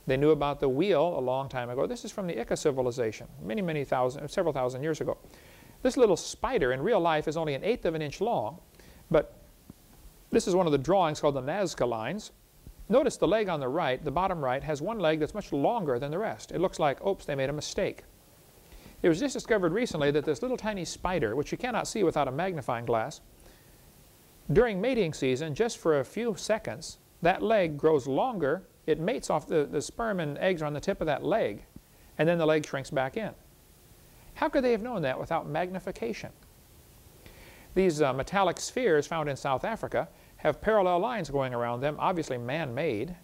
They knew about the wheel a long time ago. This is from the Ica civilization, several thousand years ago. This little spider in real life is only 1/8 of an inch long, but this is one of the drawings called the Nazca lines. Notice the leg on the right, the bottom right, has one leg that's much longer than the rest. It looks like, oops, they made a mistake. It was just discovered recently that this little tiny spider, which you cannot see without a magnifying glass, during mating season, just for a few seconds, that leg grows longer. It mates off, the sperm and eggs are on the tip of that leg, and then the leg shrinks back in. How could they have known that without magnification? These metallic spheres found in South Africa have parallel lines going around them, obviously man-made,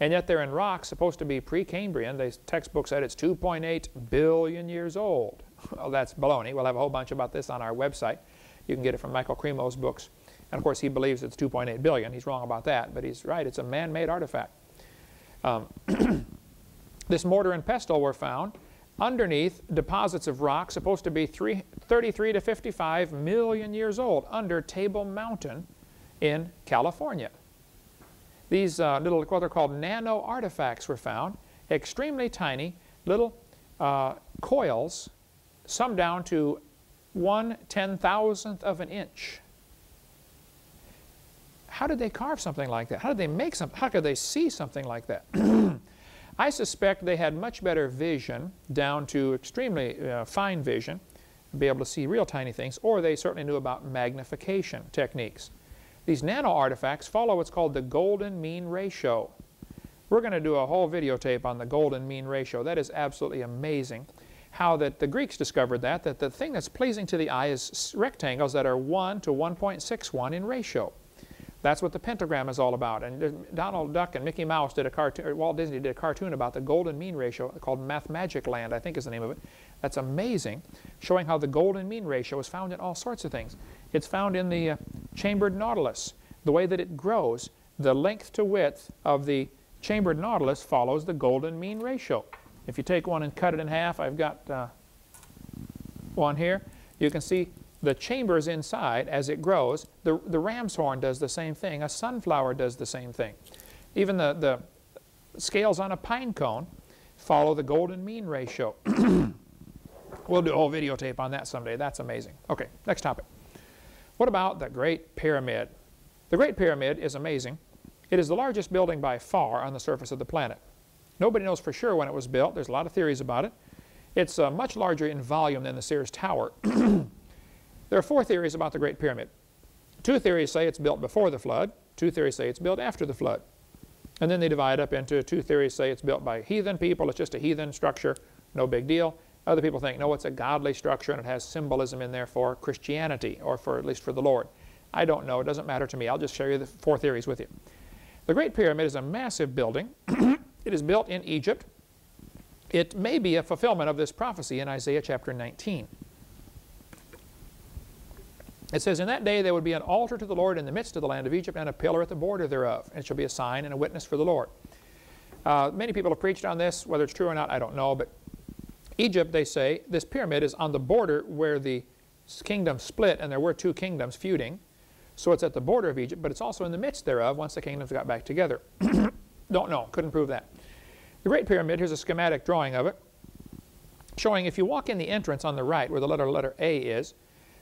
and yet they're in rocks supposed to be pre-Cambrian. The textbook said it's 2.8 billion years old. Well, that's baloney. We'll have a whole bunch about this on our website. You can get it from Michael Cremo's books. And of course, he believes it's 2.8 billion. He's wrong about that, but he's right. It's a man-made artifact. This mortar and pestle were found underneath deposits of rock supposed to be 33 to 55 million years old under Table Mountain in California. These little, what they're called nano artifacts were found, extremely tiny little coils, some down to 1/10,000th of an inch. How did they carve something like that? How did they make something? How could they see something like that? I suspect they had much better vision, down to extremely fine vision, be able to see real tiny things, or they certainly knew about magnification techniques. These nano artifacts follow what's called the golden mean ratio. We're going to do a whole videotape on the golden mean ratio. That is absolutely amazing. How that the Greeks discovered that the thing that's pleasing to the eye is rectangles that are 1 to 1.61 in ratio. That's what the pentagram is all about. And Donald Duck and Mickey Mouse did a cartoon, or Walt Disney did a cartoon about the golden mean ratio called Mathmagic Land, I think is the name of it. That's amazing, showing how the golden mean ratio is found in all sorts of things. It's found in the chambered nautilus. The way that it grows, the length to width of the chambered nautilus follows the golden mean ratio. If you take one and cut it in half, I've got one here, you can see the chambers inside as it grows. The ram's horn does the same thing. A sunflower does the same thing. Even the scales on a pine cone follow the golden mean ratio. We'll do a whole videotape on that someday. That's amazing. Okay, next topic. What about the Great Pyramid? The Great Pyramid is amazing. It is the largest building by far on the surface of the planet. Nobody knows for sure when it was built. There's a lot of theories about it. It's much larger in volume than the Sears Tower. There are 4 theories about the Great Pyramid. 2 theories say it's built before the flood. 2 theories say it's built after the flood. And then they divide up into 2 theories say it's built by heathen people. It's just a heathen structure, no big deal. Other people think, no, it's a godly structure and it has symbolism in there for Christianity, or for at least for the Lord. I don't know. It doesn't matter to me. I'll just share you the 4 theories with you. The Great Pyramid is a massive building. It is built in Egypt. It may be a fulfillment of this prophecy in Isaiah chapter 19. It says, in that day there would be an altar to the Lord in the midst of the land of Egypt, and a pillar at the border thereof. And it shall be a sign and a witness for the Lord. Many people have preached on this. Whether it's true or not, I don't know. But Egypt, they say, this pyramid is on the border where the kingdom split, and there were 2 kingdoms feuding. So it's at the border of Egypt, but it's also in the midst thereof once the kingdoms got back together. Don't know. Couldn't prove that. The Great Pyramid, here's a schematic drawing of it, showing if you walk in the entrance on the right where the letter A is,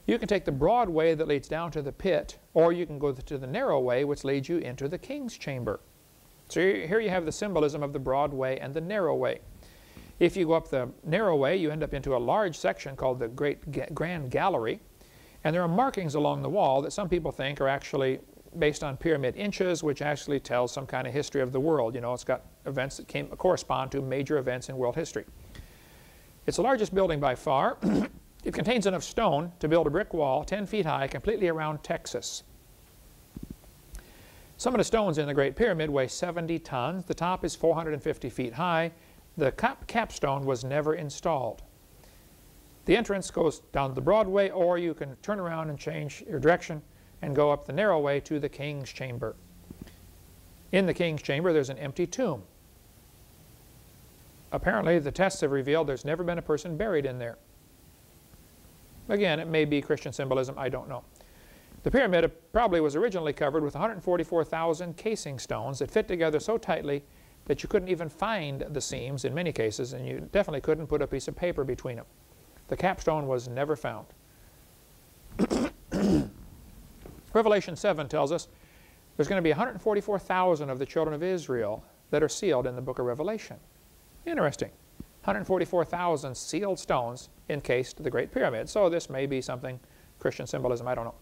you can take the broad way that leads down to the pit, or you can go to the narrow way which leads you into the king's chamber. So here you have the symbolism of the broad way and the narrow way. If you go up the narrow way, you end up into a large section called the Grand Gallery, and there are markings along the wall that some people think are actually based on pyramid inches, which actually tells some kind of history of the world. You know, it's got events that correspond to major events in world history. It's the largest building by far. It contains enough stone to build a brick wall 10 feet high completely around Texas. Some of the stones in the Great Pyramid weigh 70 tons. The top is 450 feet high. The capstone was never installed. The entrance goes down the broad way, or you can turn around and change your direction and go up the narrow way to the king's chamber. In the king's chamber, there's an empty tomb. Apparently, the tests have revealed there's never been a person buried in there. Again, it may be Christian symbolism, I don't know. The pyramid probably was originally covered with 144,000 casing stones that fit together so tightly that you couldn't even find the seams in many cases, and you definitely couldn't put a piece of paper between them. The capstone was never found. Revelation 7 tells us there's going to be 144,000 of the children of Israel that are sealed in the book of Revelation. Interesting. 144,000 sealed stones encased the Great Pyramid. So this may be something Christian symbolism, I don't know.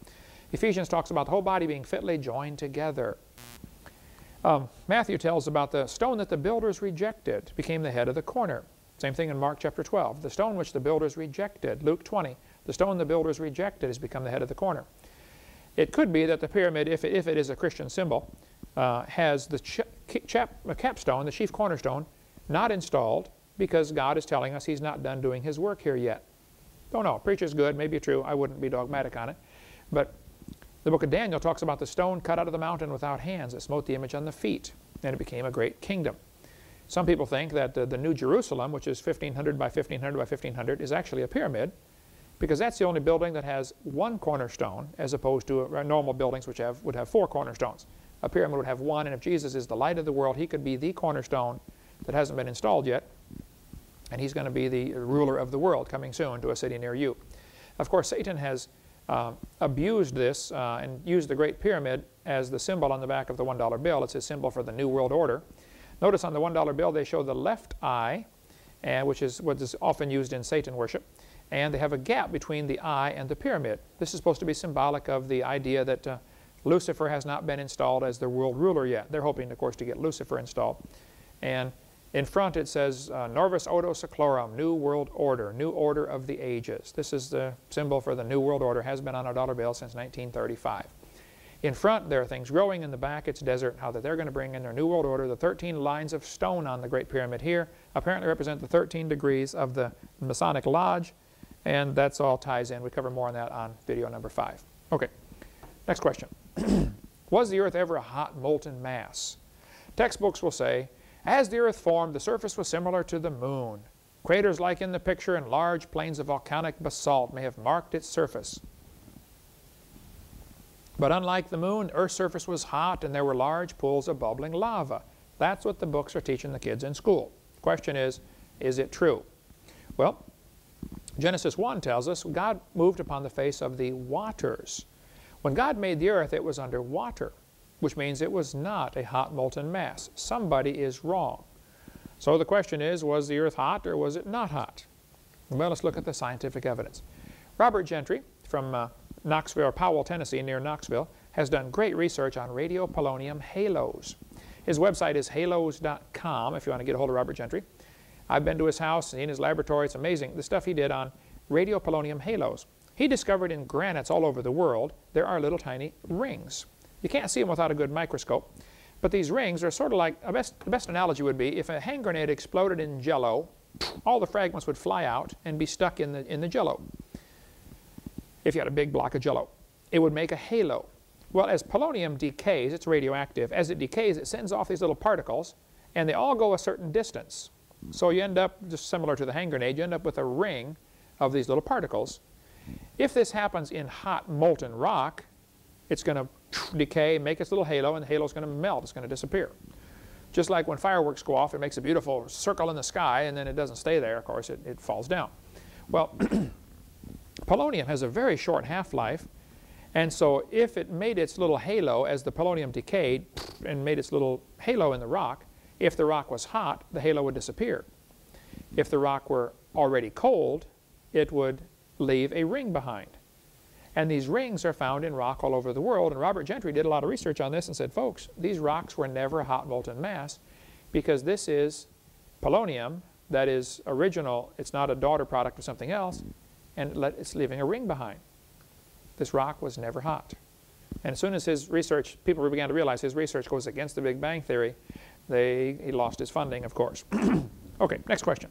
Ephesians talks about the whole body being fitly joined together. Matthew tells about the stone that the builders rejected became the head of the corner. Same thing in Mark chapter 12. The stone which the builders rejected, Luke 20, the stone the builders rejected has become the head of the corner. It could be that the pyramid, if it is a Christian symbol, has the capstone, the chief cornerstone, not installed because God is telling us He's not done doing His work here yet. Don't know. Preacher's good. Maybe true. I wouldn't be dogmatic on it. But the book of Daniel talks about the stone cut out of the mountain without hands that smote the image on the feet, and it became a great kingdom. Some people think that the New Jerusalem, which is 1,500 by 1,500 by 1,500, is actually a pyramid, because that's the only building that has 1 cornerstone, as opposed to normal buildings which would have 4 cornerstones. A pyramid would have 1, and if Jesus is the light of the world, He could be the cornerstone that hasn't been installed yet, and He's going to be the ruler of the world coming soon to a city near you. Of course, Satan has abused this and used the Great Pyramid as the symbol on the back of the $1 bill. It's a symbol for the New World Order. Notice on the $1 bill they show the left eye, which is what is often used in Satan worship, and they have a gap between the eye and the pyramid. This is supposed to be symbolic of the idea that Lucifer has not been installed as the world ruler yet. They're hoping, of course, to get Lucifer installed. And in front it says, Norvis Ordo Seclorum, New World Order, New Order of the Ages. This is the symbol for the New World Order, has been on a dollar bill since 1935. In front, there are things growing. In the back, it's desert. How that they're going to bring in their New World Order. The 13 lines of stone on the Great Pyramid here apparently represent the 13 degrees of the Masonic Lodge, and that's all ties in. We cover more on that on video number 5. Okay, next question. Was the earth ever a hot molten mass? Textbooks will say, as the earth formed, the surface was similar to the moon. Craters like in the picture and large plains of volcanic basalt may have marked its surface. But unlike the moon, Earth's surface was hot and there were large pools of bubbling lava. That's what the books are teaching the kids in school. The question is it true? Well, Genesis 1 tells us God moved upon the face of the waters. When God made the earth, it was under water. which means it was not a hot molten mass. Somebody is wrong. So the question is, was the Earth hot or was it not hot? Well, let's look at the scientific evidence. Robert Gentry from Knoxville, Powell, Tennessee, near Knoxville, has done great research on radiopolonium halos. His website is halos.com if you want to get a hold of Robert Gentry. I've been to his house, in his laboratory. It's amazing the stuff he did on radiopolonium halos. He discovered in granites all over the world there are little tiny rings. You can't see them without a good microscope, but these rings are sort of like, the best analogy would be if a hand grenade exploded in Jell-O, all the fragments would fly out and be stuck in the Jell-O. If you had a big block of Jell-O, it would make a halo. Well, as polonium decays, it's radioactive. As it decays, it sends off these little particles, and they all go a certain distance. So you end up, just similar to the hand grenade, you end up with a ring of these little particles. If this happens in hot molten rock, it's going to decay, make its little halo, and the halo is going to melt. It's going to disappear. Just like when fireworks go off, it makes a beautiful circle in the sky, and then it doesn't stay there. Of course, it falls down. Well, polonium has a very short half-life, and so if it made its little halo as the polonium decayed and made its little halo in the rock, if the rock was hot, the halo would disappear. If the rock were already cold, it would leave a ring behind. And these rings are found in rock all over the world, and Robert Gentry did a lot of research on this and said, folks, these rocks were never a hot molten mass because this is polonium that is original. It's not a daughter product of something else, and it's leaving a ring behind. This rock was never hot. And as soon as his research, people began to realize his research goes against the Big Bang Theory, he lost his funding, of course. Okay, next question.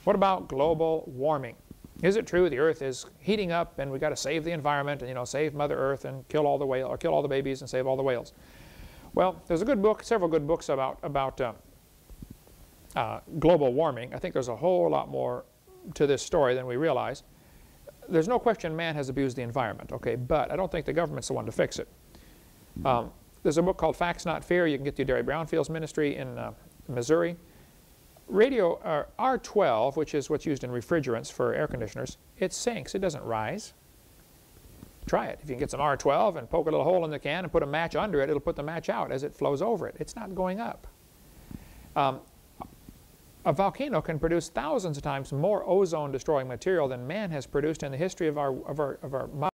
What about global warming? Is it true the Earth is heating up and we've got to save the environment and, save Mother Earth and kill all the whales, or kill all the babies and save all the whales? Well, there's a good book, several good books about global warming. I think there's a whole lot more to this story than we realize. There's no question man has abused the environment, okay, but I don't think the government's the one to fix it. There's a book called Facts Not Fear. You can get through Derry Brownfield's ministry in Missouri. R12, which is what's used in refrigerants for air conditioners, it sinks. It doesn't rise. Try it. If you can get some R12 and poke a little hole in the can and put a match under it, it'll put the match out as it flows over it. It's not going up. A volcano can produce thousands of times more ozone-destroying material than man has produced in the history of our